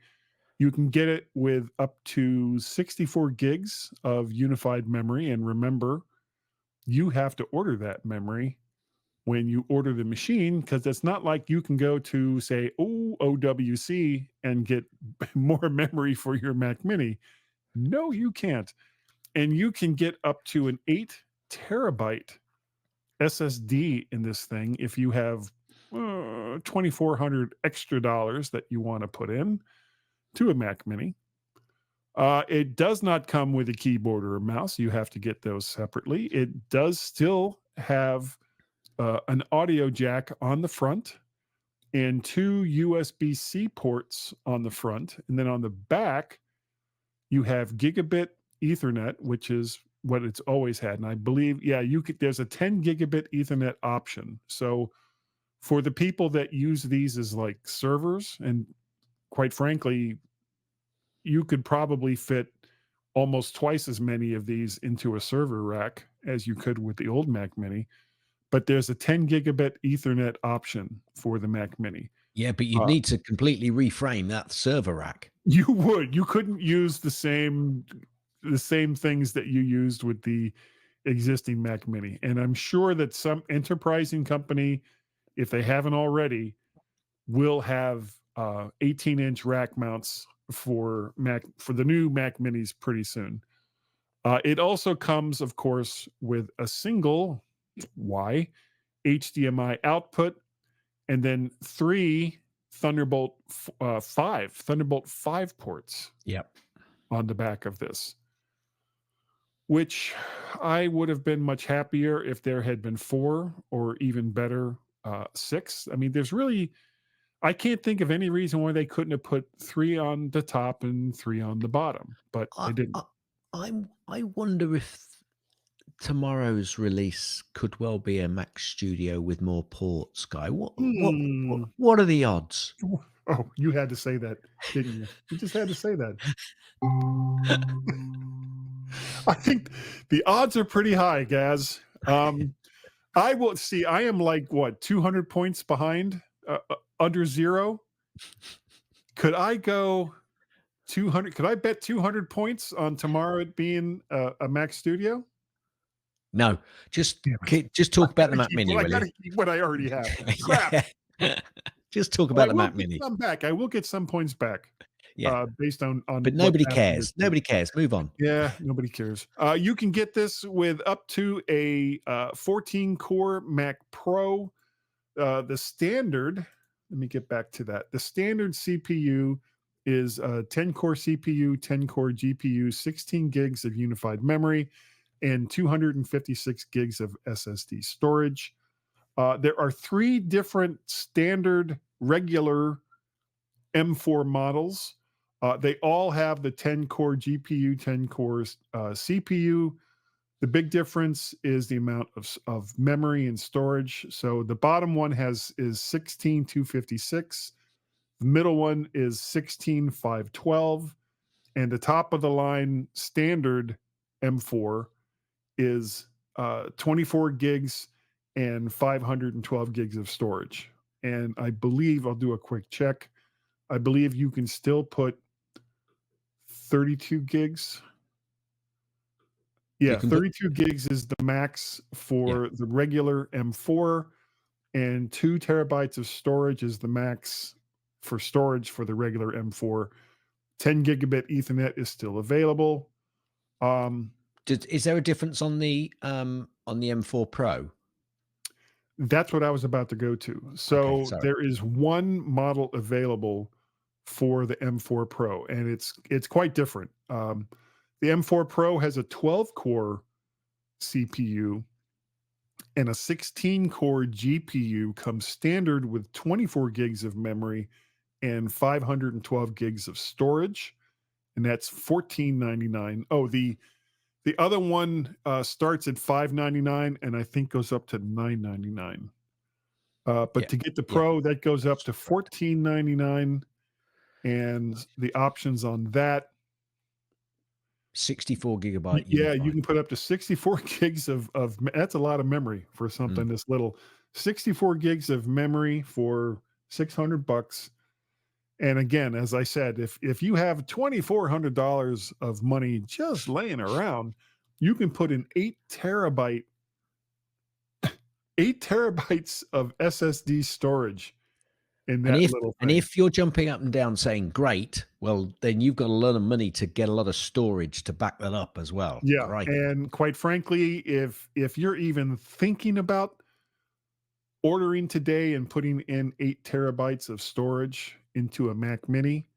You can get it with up to 64 gigs of unified memory. And remember, you have to order that memory when you order the machine, because it's not like you can go to, say, OWC and get more memory for your Mac Mini. No, you can't. And you can get up to an 8 terabyte SSD in this thing if you have $2,400 extra that you want to put in to a Mac Mini. It does not come with a keyboard or a mouse. You have to get those separately. It does still have an audio jack on the front and 2 USB-C ports on the front. And then on the back, you have gigabit Ethernet, which is what it's always had. And I believe, there's a 10 gigabit Ethernet option. So for the people that use these as like servers, and quite frankly, you could probably fit almost twice as many of these into a server rack as you could with the old Mac Mini. But there's a 10 gigabit Ethernet option for the Mac Mini. Yeah, but you'd need to completely reframe that server rack. You would. You couldn't use the same things that you used with the existing Mac Mini. And I'm sure that some enterprising company, if they haven't already, will have 18-inch rack mounts for the new Mac Minis pretty soon. It also comes, of course, with a single HDMI output, and then 3 Thunderbolt 5 ports. Yep. On the back of this. which I would have been much happier if there had been 4 or even better, 6. I mean, I can't think of any reason why they couldn't have put 3 on the top and 3 on the bottom, but I, they didn't. I wonder if tomorrow's release could well be a Mac Studio with more ports, Guy. Hmm. What are the odds? Oh, you had to say that, didn't you? You just had to say that. I think the odds are pretty high, Gaz. I will see. I am like what 200 points behind, under zero. Could I go 200? Could I bet 200 points on tomorrow it being a Mac Studio? No, just Damn it. just talk about the I Mac Mini, will gotta you? keep what I already have. Crap. Yeah. Just talk Well, about the Mac Mini. some back. I will get some points back. Yeah, Based on but what nobody happened cares. this week. Nobody cares. Move on. Yeah, nobody cares. You can get this with up to a 14 core Mac Pro. The standard, let me get back to that. The standard CPU is a 10 core CPU, 10 core GPU, 16 gigs of unified memory, and 256 gigs of SSD storage. There are 3 different standard regular M4 models. They all have the 10 core GPU, 10 core CPU. The big difference is the amount of memory and storage. So the bottom one is 16,256. The middle one is 16,512. And the top of the line standard M4 is 24 gigs and 512 gigs of storage. And I believe, I'll do a quick check. I believe you can still put 32 gigs. Yeah, 32 gigs is the max for the regular M4, and 2 terabytes of storage is the max for storage for the regular M4. 10 gigabit Ethernet is still available. Is there a difference on the M4 Pro? That's what I was about to go to. So there is one model available for the M4 Pro, and it's quite different. The M4 Pro has a 12-core CPU and a 16-core GPU, comes standard with 24 gigs of memory and 512 gigs of storage, and that's $14.99. Oh, the other one starts at $5.99 and I think goes up to $9.99. But to get the Pro, that goes up to $14.99, and the options on that, 64 gigabyte. Yeah, you can put up to 64 gigs of that's a lot of memory for something this little. 64 gigs of memory for $600. And again, as I said, if you have $2,400 of money just laying around, you can put in 8 terabytes of SSD storage in that little thing. And if you're jumping up and down saying great, well, then you've got a lot of money to get a lot of storage to back that up as well. Yeah, right. And quite frankly, if you're even thinking about ordering today and putting in 8 terabytes of storage into a Mac Mini,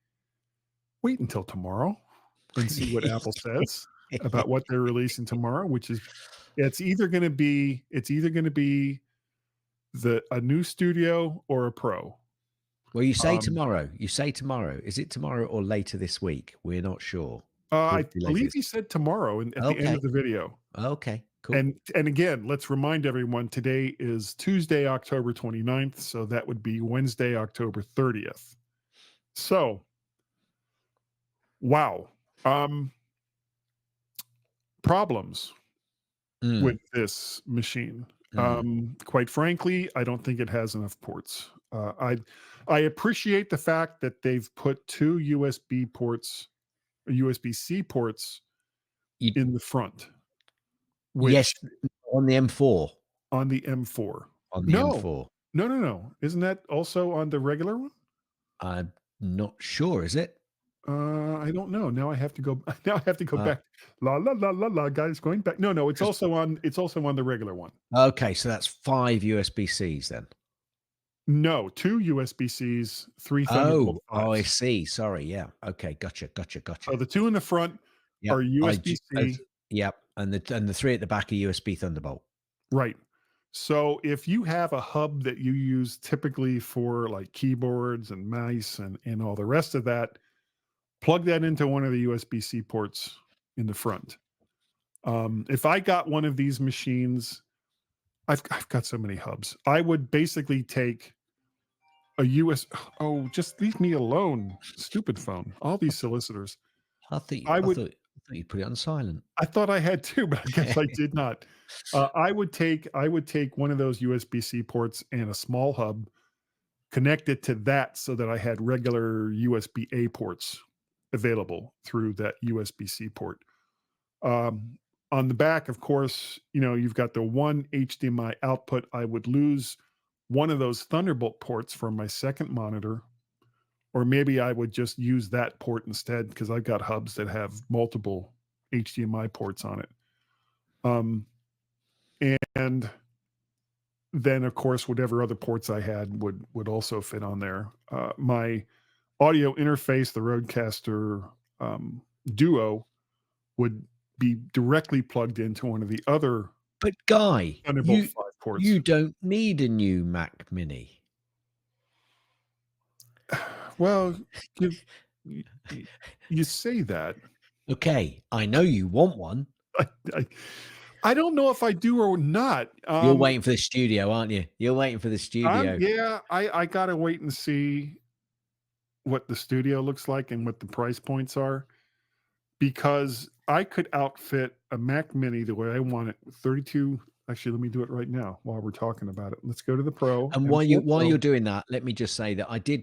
wait until tomorrow and see what Apple says about what they're releasing tomorrow, which is it's either going to be a new Studio or a Pro. Well, you say tomorrow. You say tomorrow. Is it tomorrow or later this week? We're not sure. I believe he said tomorrow at the end of the video. Okay, cool. And again, let's remind everyone, today is Tuesday, October 29th. So that would be Wednesday, October 30th. So, wow. Problems with this machine. Quite frankly, I don't think it has enough ports. I appreciate the fact that they've put 2 USB ports, or USB-C ports, in the front. Yes, on the M4. On the M4. On the M4. No. Isn't that also on the regular one? I'm not sure. Is it? I don't know. Now I have to go. Back. La la la la la. Guys, going back. No. It's also on the regular one. Okay, so that's 5 USB-Cs then. No, 2 USB-Cs, 3 Thunderbolt 5s. Oh, I see. Sorry. Yeah. Okay. Gotcha. So the 2 in the front are USB-C. Yep. And the three at the back are USB Thunderbolt. Right. So if you have a hub that you use typically for like keyboards and mice and all the rest of that, plug that into one of the USB-C ports in the front. If I got one of these machines, I've got so many hubs. I would basically take a Oh, just leave me alone, stupid phone. All these solicitors. I thought I you put it on silent. I thought I had to, but I guess I did not. I would take one of those USB-C ports and a small hub, connect it to that so that I had regular USB-A ports available through that USB-C port. On the back, of course, you've got the one HDMI output. I would lose one of those Thunderbolt ports from my second monitor, or maybe I would just use that port instead because I've got hubs that have multiple HDMI ports on it. And then, of course, whatever other ports I had would also fit on there. My audio interface, the Rodecaster Duo, would be directly plugged into one of the other But Guy, Thunderbolt 5 ports. you don't need a new Mac Mini. Well, you say that. Okay, I know you want one. I don't know if I do or not. You're waiting for the studio, aren't you? You're waiting for the studio. Yeah, I gotta wait and see what the studio looks like and what the price points are, because I could outfit a Mac Mini the way I want it with 32. Actually, let me do it right now while we're talking about it. Let's go to the Pro. And while you're doing that, let me just say that I did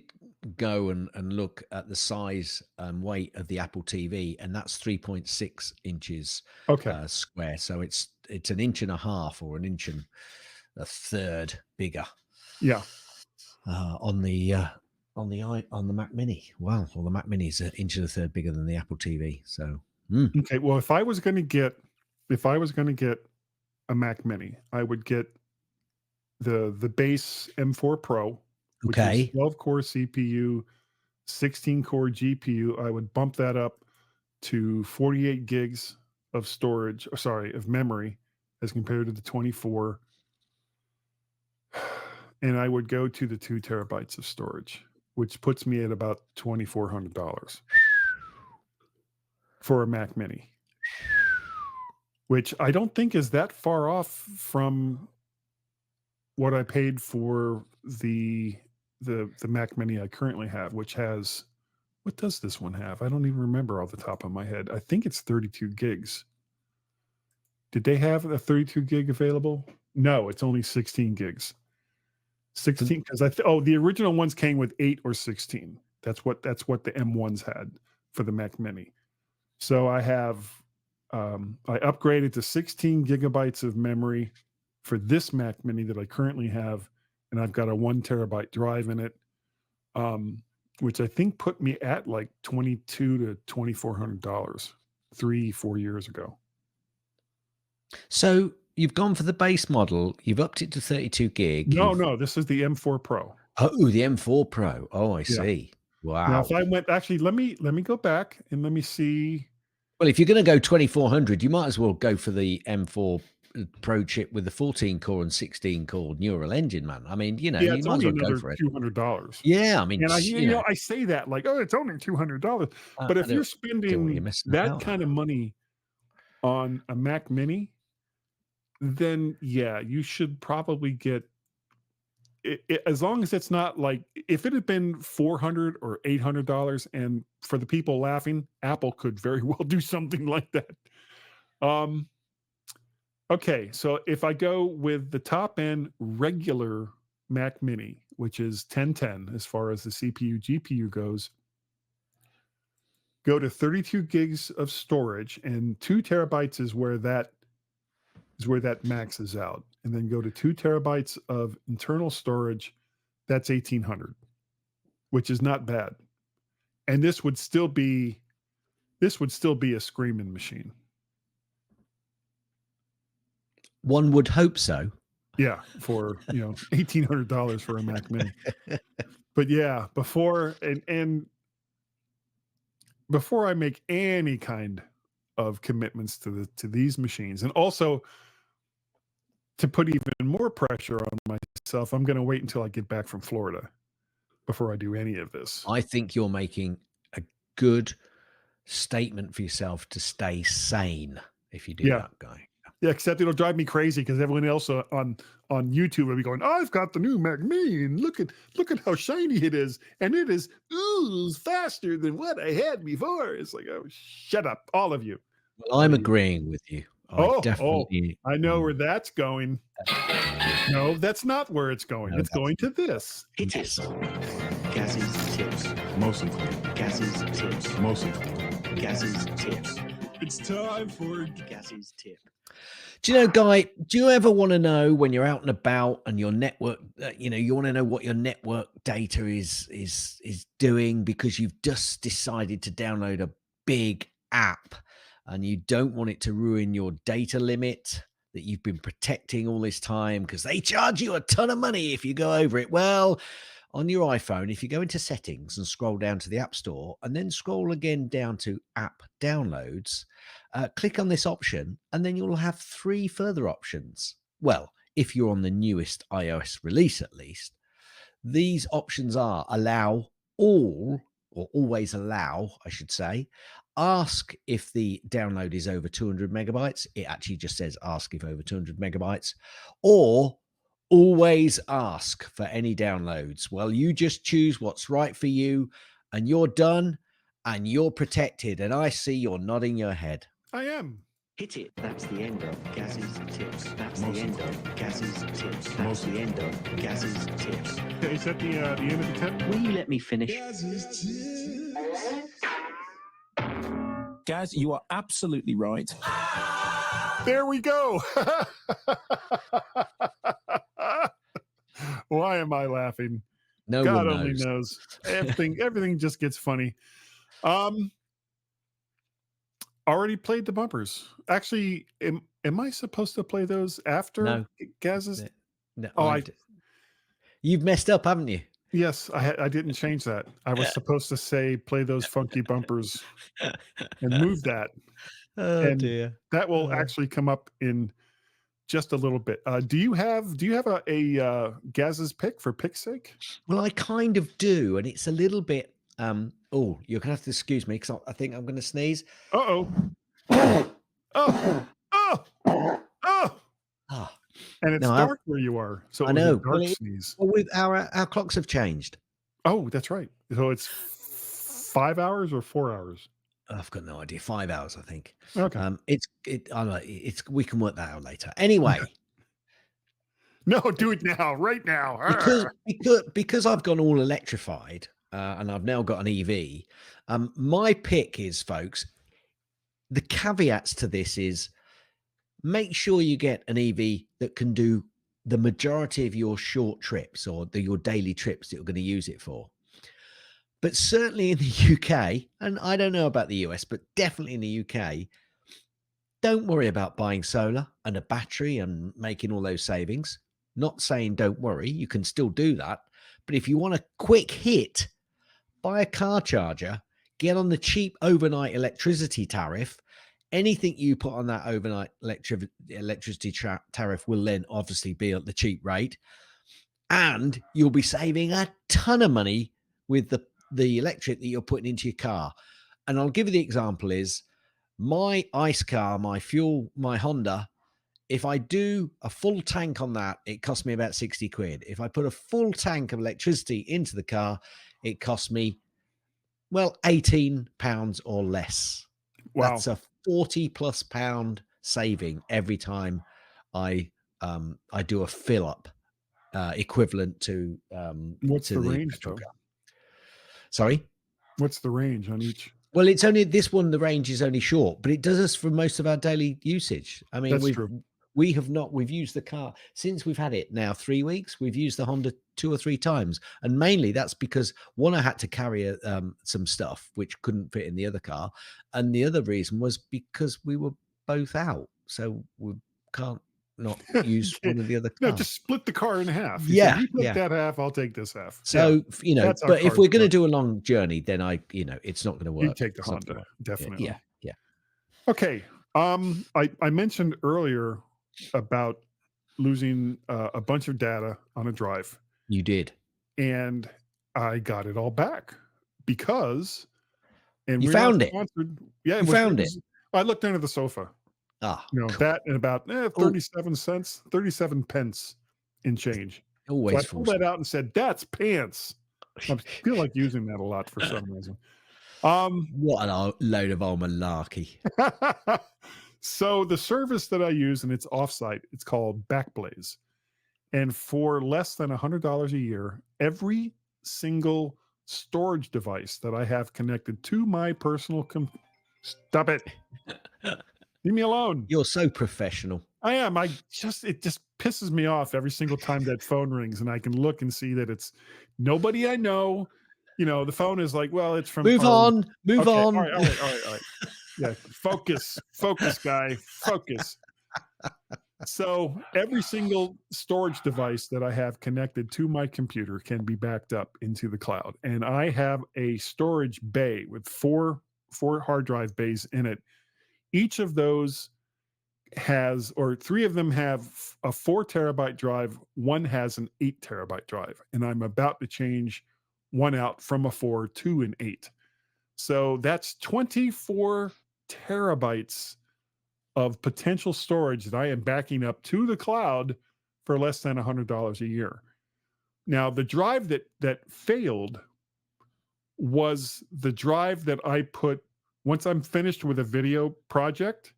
go and look at the size and weight of the Apple TV, and that's 3.6 inches square. So it's an inch and a half or an inch and a third bigger. Yeah. On the Mac Mini. Wow. Well, the Mac Mini is an inch and a third bigger than the Apple TV. So okay. Well, if I was going to get a Mac Mini, I would get the base M4 Pro, which is 12-core CPU, 16-core GPU. I would bump that up to 48 gigs of storage, of memory, as compared to the 24. And I would go to the 2 terabytes of storage, which puts me at about $2,400 for a Mac Mini, which I don't think is that far off from what I paid for the Mac Mini I currently have, which has, what does this one have? I don't even remember off the top of my head. I think it's 32 gigs. Did they have a 32 gig available? No, it's only 16 gigs. 16, because the original ones came with 8 or 16. That's what the M1s had for the Mac Mini. So I have I upgraded to 16 gigabytes of memory for this Mac Mini that I currently have, and I've got a 1 terabyte drive in it, which I think put me at like $2,200 to $2,400 3-4 years ago. So you've gone for the base model. You've upped it to 32 gig. No, this is the M4 Pro. Oh, the M4 Pro. Oh, I see. Wow. Now, if I went, actually, let me go back and let me see. Well, if you're going to go 2400, you might as well go for the M4 Pro chip with the 14-core and 16-core neural engine, man. I mean, you might as well go for it. $200. Yeah, I mean, and I say that like, oh, it's only $200. But if you're spending that kind of money on a Mac Mini, then yeah, you should probably get it, as long as it's not like, if it had been $400 or $800, and for the people laughing, Apple could very well do something like that. Okay, so if I go with the top end regular Mac Mini, which is 1010 as far as the CPU GPU goes, go to 32 gigs of storage, and 2 terabytes is where that maxes out, and then go to 2 terabytes of internal storage. That's 1,800, which is not bad. And this would still be a screaming machine. One would hope so. Yeah, for $1,800 for a Mac Mini. But yeah, before I make any kind of commitments to these machines. And also, to put even more pressure on myself, I'm going to wait until I get back from Florida before I do any of this. I think you're making a good statement for yourself to stay sane if you do that, Guy. Yeah, except it'll drive me crazy because everyone else on YouTube will be going, "I've got the new Mac Mini, and look at how shiny it is, and it is faster than what I had before." It's like, oh, shut up, all of you. Well, I'm agreeing with you. I know where that's going. No, that's not where it's going. No, it's going to this. Yes. Gaz's tips. Mostly. Gaz's tips. Mostly. Gaz's tips. It's time for Gaz's tip. Do you know, Guy, do you ever want to know when you're out and about and your network, you want to know what your network data is doing because you've just decided to download a big app and you don't want it to ruin your data limit that you've been protecting all this time because they charge you a ton of money if you go over it? Well, on your iPhone, if you go into settings and scroll down to the App Store and then scroll again down to app downloads, click on this option and then you'll have 3 further options. Well, if you're on the newest iOS release, at least, these options are allow all, or always allow, I should say, ask if the download is over 200 megabytes. It actually just says ask if over 200 megabytes, or always ask for any downloads. Well, you just choose what's right for you and you're done and you're protected. And I see you're nodding your head. I am. Hit it. That's the end of Gaz's tips. That's the end of Gaz's tips. That's the end of Gaz's tips. Is that the end of the tip? Will you let me finish? Gaz, you are absolutely right. There we go. Why am I laughing? No God one only knows. knows. Everything just gets funny. Already played the bumpers. Actually, am I supposed to play those after No. Gaz's? No, Oh, you've messed up, haven't you? Yes, I didn't change that. I was supposed to say play those funky bumpers and move that. Oh And dear. That will actually come up in just a little bit. Do you have a Gaz's pick for pick's sake? Well, I kind of do, and it's a little bit. You're gonna have to excuse me because I think I'm gonna sneeze. Oh. Ah, And it's No, dark where you are, so I it was know. a dark sneeze. well, with our clocks have changed. Oh, that's right. So it's 5 hours or 4 hours. I've got no idea. 5 hours, I think. Okay. I don't know, we can work that out later. Anyway, No, do it now, right now. because I've gone all electrified and I've now got an EV. My pick is, folks. The caveats to this is make sure you get an EV that can do the majority of your short trips or your daily trips that you're going to use it for. But certainly in the UK, and I don't know about the US, but definitely in the UK, don't worry about buying solar and a battery and making all those savings. Not saying don't worry, you can still do that. But if you want a quick hit, buy a car charger, get on the cheap overnight electricity tariff. Anything you put on that overnight electricity tariff will then obviously be at the cheap rate. And you'll be saving a ton of money with the electric that you're putting into your car. And I'll give you the example is my ICE car, my Honda, if I do a full tank on that, it costs me about 60 quid. If I put a full tank of electricity into the car, it costs me, well, £18 or less. Wow. That's a £40+ saving every time I do a fill up equivalent to What's to the range, petrol though? car. Sorry? What's the range on each? Well, it's only this one, the range is only short, but it does us for most of our daily usage. I mean, That's true. we've used the car since we've had it now 3 weeks. We've used the Honda 2 or 3 times. And mainly that's because one, I had to carry some stuff which couldn't fit in the other car. And the other reason was because we were both out. So we can't not use one of the other No, cars. just split the car in half. You Yeah, say, you take yeah. that half, I'll take this half. So, that's our but if car we're going to split. do a long journey, then it's not going to work. You take the It's not gonna Honda, work. definitely. Yeah. Okay. I mentioned earlier about losing a bunch of data on a drive, You did. and I got it all back because, and You we're not found it. sponsored. Yeah, You found it. I looked under the sofa. Ah, You know, cool. that and about 37 cents, 37 pence in change. So I Always pulled falls. that out and said, "That's pants." I feel like using that a lot for some reason. Um, What a load of old malarkey. so the service that I use, and it's offsite, it's called Backblaze. And for less than $100 a year, every single storage device that I have connected to my personal stop it. Leave me alone. You're so professional. I am. It just pisses me off every single time that phone rings and I can look and see that it's nobody I know. You know, the phone is like, well, it's from Move on. Move okay, on. all right. Yeah, focus, guy, focus. So every single storage device that I have connected to my computer can be backed up into the cloud. And I have a storage bay with four hard drive bays in it. Each of those has, or three of them have a 4 terabyte drive. One has an 8 terabyte drive. And I'm about to change one out from a 4 to an 8. So that's 24 terabytes of potential storage that I am backing up to the cloud for less than $100 a year. Now, the drive that failed was the drive that I put once I'm finished with a video project.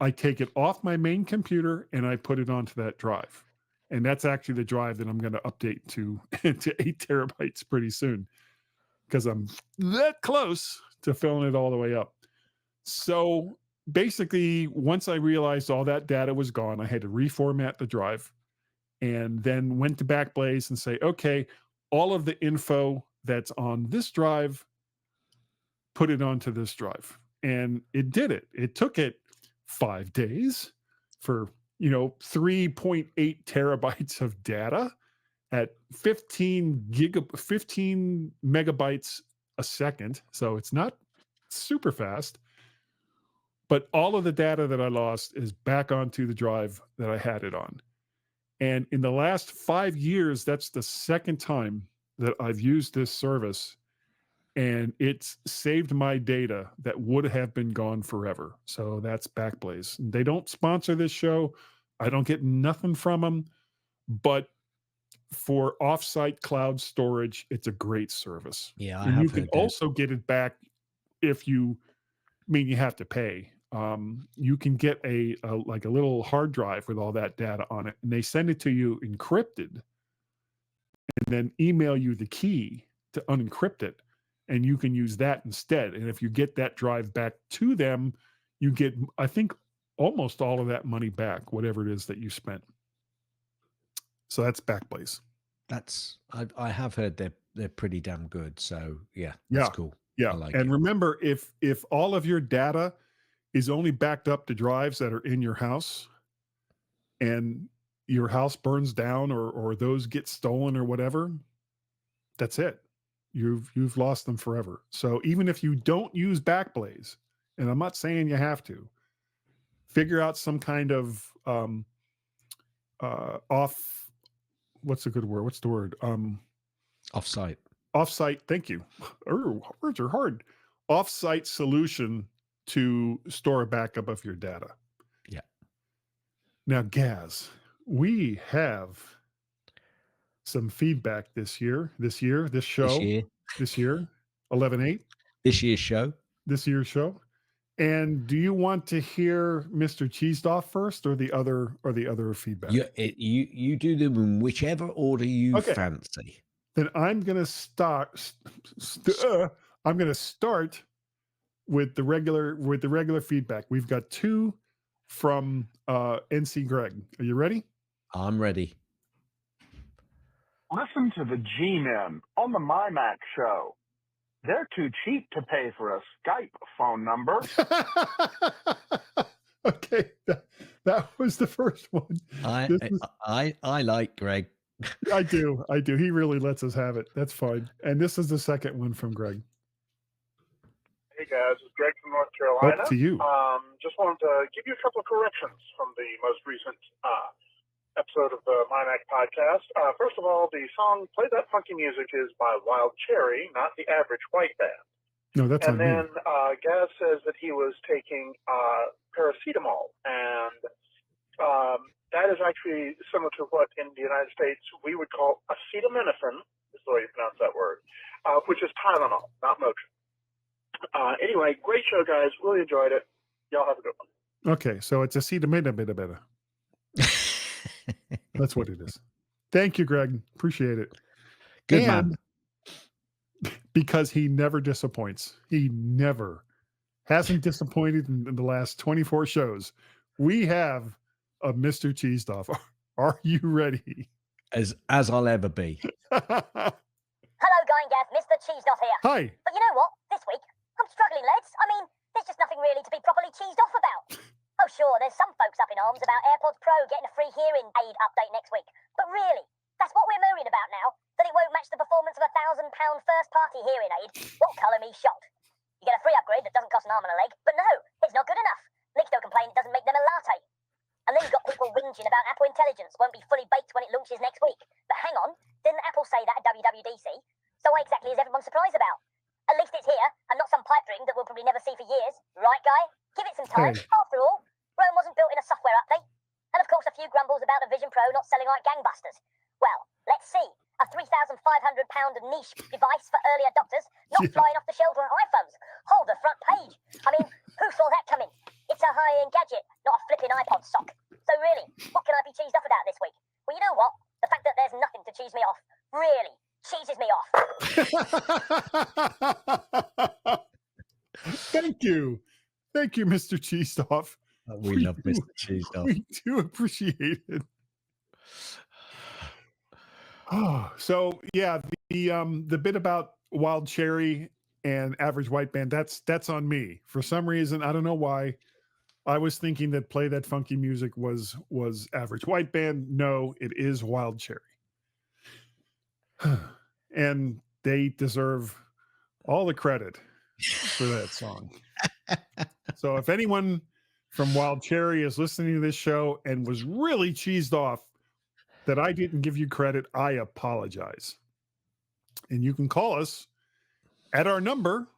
I take it off my main computer and I put it onto that drive. And that's actually the drive that I'm going to update to 8 terabytes pretty soon because I'm that close to filling it all the way up. So basically, once I realized all that data was gone, I had to reformat the drive and then went to Backblaze and say, okay, all of the info that's on this drive, put it onto this drive. And it did it. It took it 5 days for, 3.8 terabytes of data at 15 megabytes a second. So it's not super fast. But all of the data that I lost is back onto the drive that I had it on. And in the last 5 years, that's the second time that I've used this service. And it's saved my data that would have been gone forever. So that's Backblaze. They don't sponsor this show. I don't get nothing from them. But for offsite cloud storage, it's a great service. Yeah, and you can also get it back if you have to pay. You can get a little hard drive with all that data on it, and they send it to you encrypted and then email you the key to unencrypt it, and you can use that instead. And if you get that drive back to them, you get, I think, almost all of that money back, whatever it is that you spent. So that's Backblaze. I have heard they're pretty damn good. So that's cool. Yeah. I like and it. Remember, if all of your data is only backed up to drives that are in your house and your house burns down or those get stolen or whatever, that's it. You've lost them forever. So even if you don't use Backblaze, and I'm not saying you have to, figure out some kind of what's a good word? What's the word? Offsite. Thank you. Words are hard. Offsite solution to store a backup of your data. Yeah. Now, Gaz, we have some feedback this show, 11/8. This year's show. This year's show. And do you want to hear Mr. Cheesdoff first or the other feedback? You do them in whichever order you fancy. Then I'm going to start with the regular feedback. We've got 2 from NC Greg. Are you ready? I'm ready. Listen to the G-Men on the MyMac show. They're too cheap to pay for a Skype phone number. Okay, that was the first one. I like Greg. I do. He really lets us have it. That's fine. And this is the second one from Greg. Hey guys, it's Greg from North Carolina. Up to you. Just wanted to give you a couple of corrections from the most recent episode of the MyMac Podcast. First of all, the song "Play That Funky Music" is by Wild Cherry, not the Average White Band. No, that's And on then me. Gaz says that he was taking paracetamol, and that is actually similar to what in the United States we would call acetaminophen, is the way you pronounce that word, which is Tylenol, not Motrin. Anyway, great show, guys. Really enjoyed it. Y'all have a good one. Okay, so it's acetaminophen. That's what it is. Thank you, Greg. Appreciate it. Good man. Because he never disappoints. He never hasn't disappointed in the last 24 shows. We have a Mr. Cheesedoff. Are you ready? As I'll ever be. Hello, Guy and Gav. Mr. Cheesedoff here. Hi. But you know what? This week, I'm struggling, lads. I mean, there's just nothing really to be properly cheesed off about. Oh, sure, there's some folks up in arms about AirPods Pro getting a free hearing aid update next week. But really, that's what we're mooring about now, that it won't match the performance of a £1,000 first-party hearing aid. Won't colour me shocked. You get a free upgrade that doesn't cost an arm and a leg, but no, it's not good enough. Nick don't complain it doesn't make them a latte. And then you've got people whinging about Apple Intelligence won't be fully baked when it launches next week. But hang on, didn't Apple say that at WWDC? So what exactly is everyone surprised about? At least it's here, and not some pipe dream that we'll probably never see for years. Right, Guy? Give it some time. Hey. After all, Rome wasn't built in a software update. And of course, a few grumbles about the Vision Pro not selling like gangbusters. Well, let's see. A £3,500 niche device for early adopters, not flying off the shelves on iPhones. Hold the front page. I mean, who saw that coming? It's a high-end gadget, not a flipping iPod sock. So really, what can I be cheesed off about this week? Well, you know what? The fact that there's nothing to cheese me off really cheeses me off. Thank you. Thank you, Mr. Cheesedoff. We love Mr. Cheesedoff. We do appreciate it. Oh, so yeah, the bit about Wild Cherry and Average White Band, that's on me. For some reason, I don't know why. I was thinking that Play That Funky Music was Average White Band. No, it is Wild Cherry. And they deserve all the credit for that song. So if anyone from Wild Cherry is listening to this show and was really cheesed off that I didn't give you credit, I apologize. And you can call us at our number.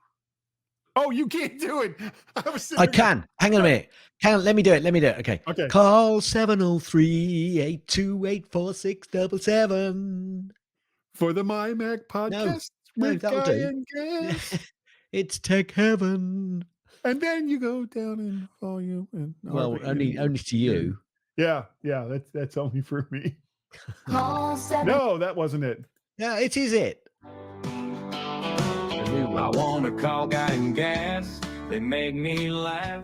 Oh, you can't do it. I can. Hang on a minute. Let me do it. Okay. Okay. Call 703-828-4677. For the MyMac Podcast. No, with that'll Guy do. and Gaz. It's tech heaven. And then you go down in volume. And Well, only to you. Yeah. That's only for me. No, that wasn't it. Yeah, it is it. I want to call Guy and Gas. They make me laugh.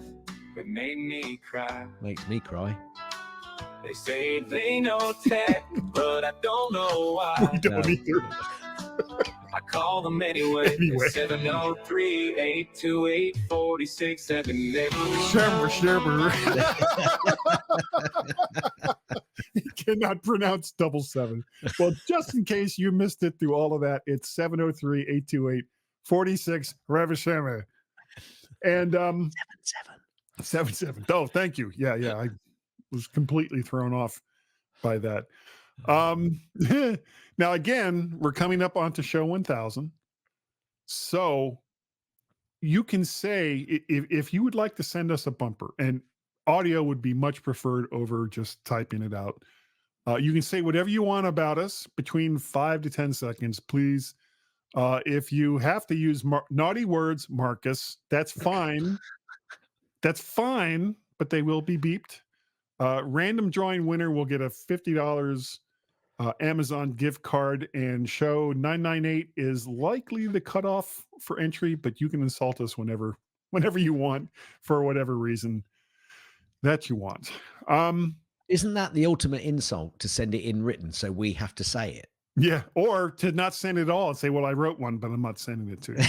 They make me cry. Makes me cry. They say they know tech, but I don't know why. We don't either. I call them anyway. 703-828-4678. Shammer. He cannot pronounce 77. Well, just in case you missed it through all of that, it's 703-828-4677. And 77. Oh, thank you. Yeah. I was completely thrown off by that. Now again, we're coming up onto show 1000. So you can say if you would like to send us a bumper, and audio would be much preferred over just typing it out. You can say whatever you want about us between 5 to 10 seconds, please. If you have to use naughty words, Marcus, that's fine. That's fine, but they will be beeped. Random drawing winner will get a $50 Amazon gift card, and show 998 is likely the cutoff for entry, but you can insult us whenever you want for whatever reason that you want. Isn't that the ultimate insult, to send it in written so we have to say it? Yeah, or to not send it at all and say, well, I wrote one, but I'm not sending it to you.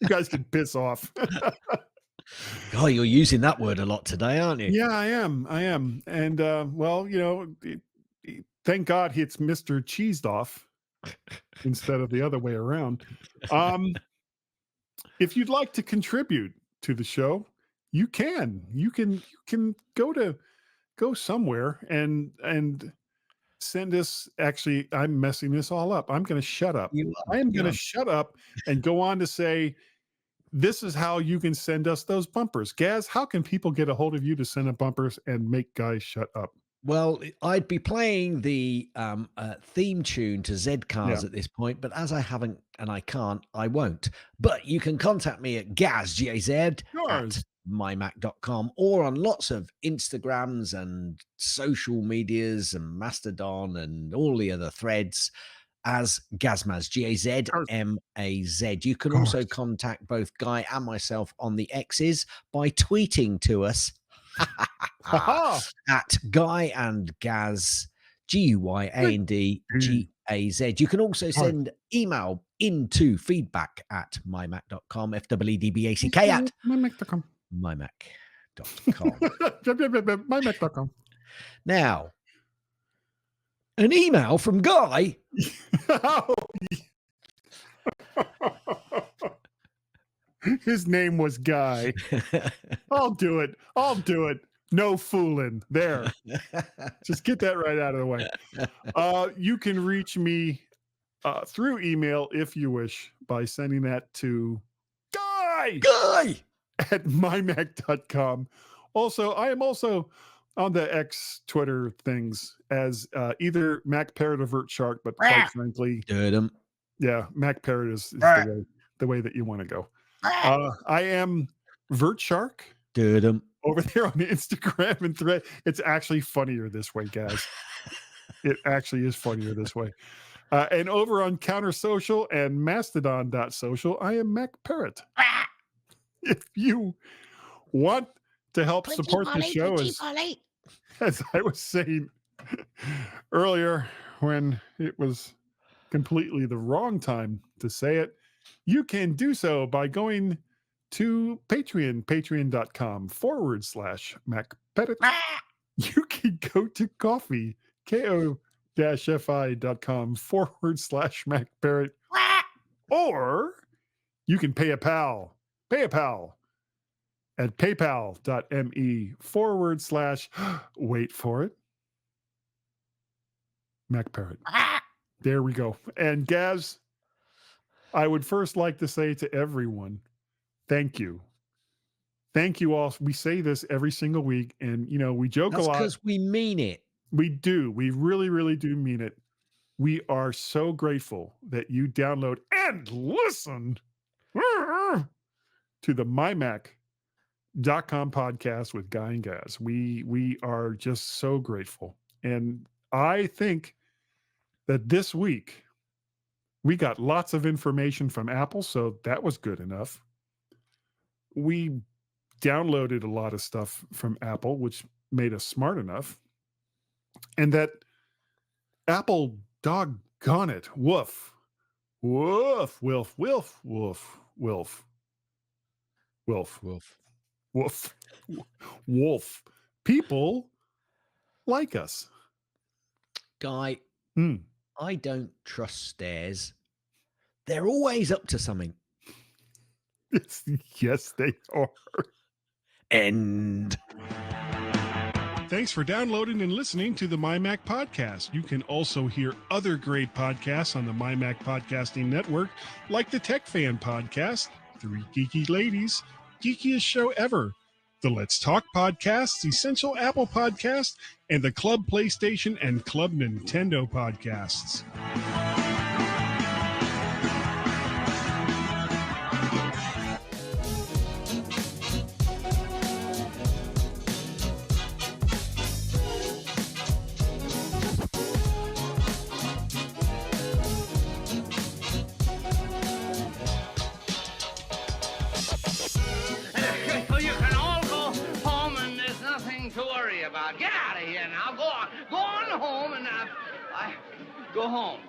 You guys can piss off. Oh, you're using that word a lot today, aren't you? Yeah, I am. And, well, thank God it's Mr. Cheesed Off instead of the other way around. if you'd like to contribute to the show, you can. You can go somewhere and send us. Actually, I'm messing this all up. I'm going to shut up. I am going to shut up and go on to say, this is how you can send us those bumpers. Gaz, how can people get a hold of you to send up bumpers and make guys shut up? Well, I'd be playing the theme tune to Z Cars at this point, but as I haven't and I can't, I won't. But you can contact me at Gaz, G-A-Z, at mymac.com, or on lots of Instagrams and social medias and Mastodon and all the other threads as Gazmaz, G-A-Z-M-A-Z. You can also contact both Guy and myself on the X's by tweeting to us at Guy and Gaz, G-U-Y-A-N-D-G-A-Z. You can also send email into feedback at mymac.com, F-W-E-D-B-A-C-K at mymac.com. mymac.com. mymac.com. Now, an email from Guy. His name was Guy. I'll do it. No fooling. There. Just get that right out of the way. You can reach me through email if you wish by sending that to Guy at mymac.com. Also, I am also on the X Twitter things as either Mac Parrot or Vert Shark, but quite frankly, Mac Parrot is the way that you want to go. I am Vert Shark. Over there on the Instagram and thread. It's actually funnier this way, guys. It actually is funnier this way. And over on Counter Social and Mastodon.social, I am Mac Parrot. If you want to help support the show, as I was saying earlier, when it was completely the wrong time to say it, you can do so by going to patreon.com/Mac Parrot. You can go to coffee, ko-fi.com/Mac Parrot. Or you can pay a pal at paypal.me/ wait for it, Mac Parrot. There we go. And Gaz, I would first like to say to everyone, thank you. Thank you all. We say this every single week, and we joke a lot. Because we mean it. We do. We really, really do mean it. We are so grateful that you download and listen to the MyMac.com podcast with Guy and Gaz. We are just so grateful. And I think that this week we got lots of information from Apple, so that was good enough. We downloaded a lot of stuff from Apple, which made us smart enough. And that Apple, doggone it, woof, wolf, wolf, wolf, wolf, wolf, wolf, wolf, wolf, wolf. People like us. Guy, I don't trust stairs. They're always up to something. Yes, they are. End. Thanks for downloading and listening to the MyMac Podcast. You can also hear other great podcasts on the MyMac Podcasting Network, like the Tech Fan Podcast, Three Geeky Ladies, Geekiest Show Ever, the Let's Talk Podcast, Essential Apple Podcast, and the Club PlayStation and Club Nintendo Podcasts. Get out of here now. Go on home and go home.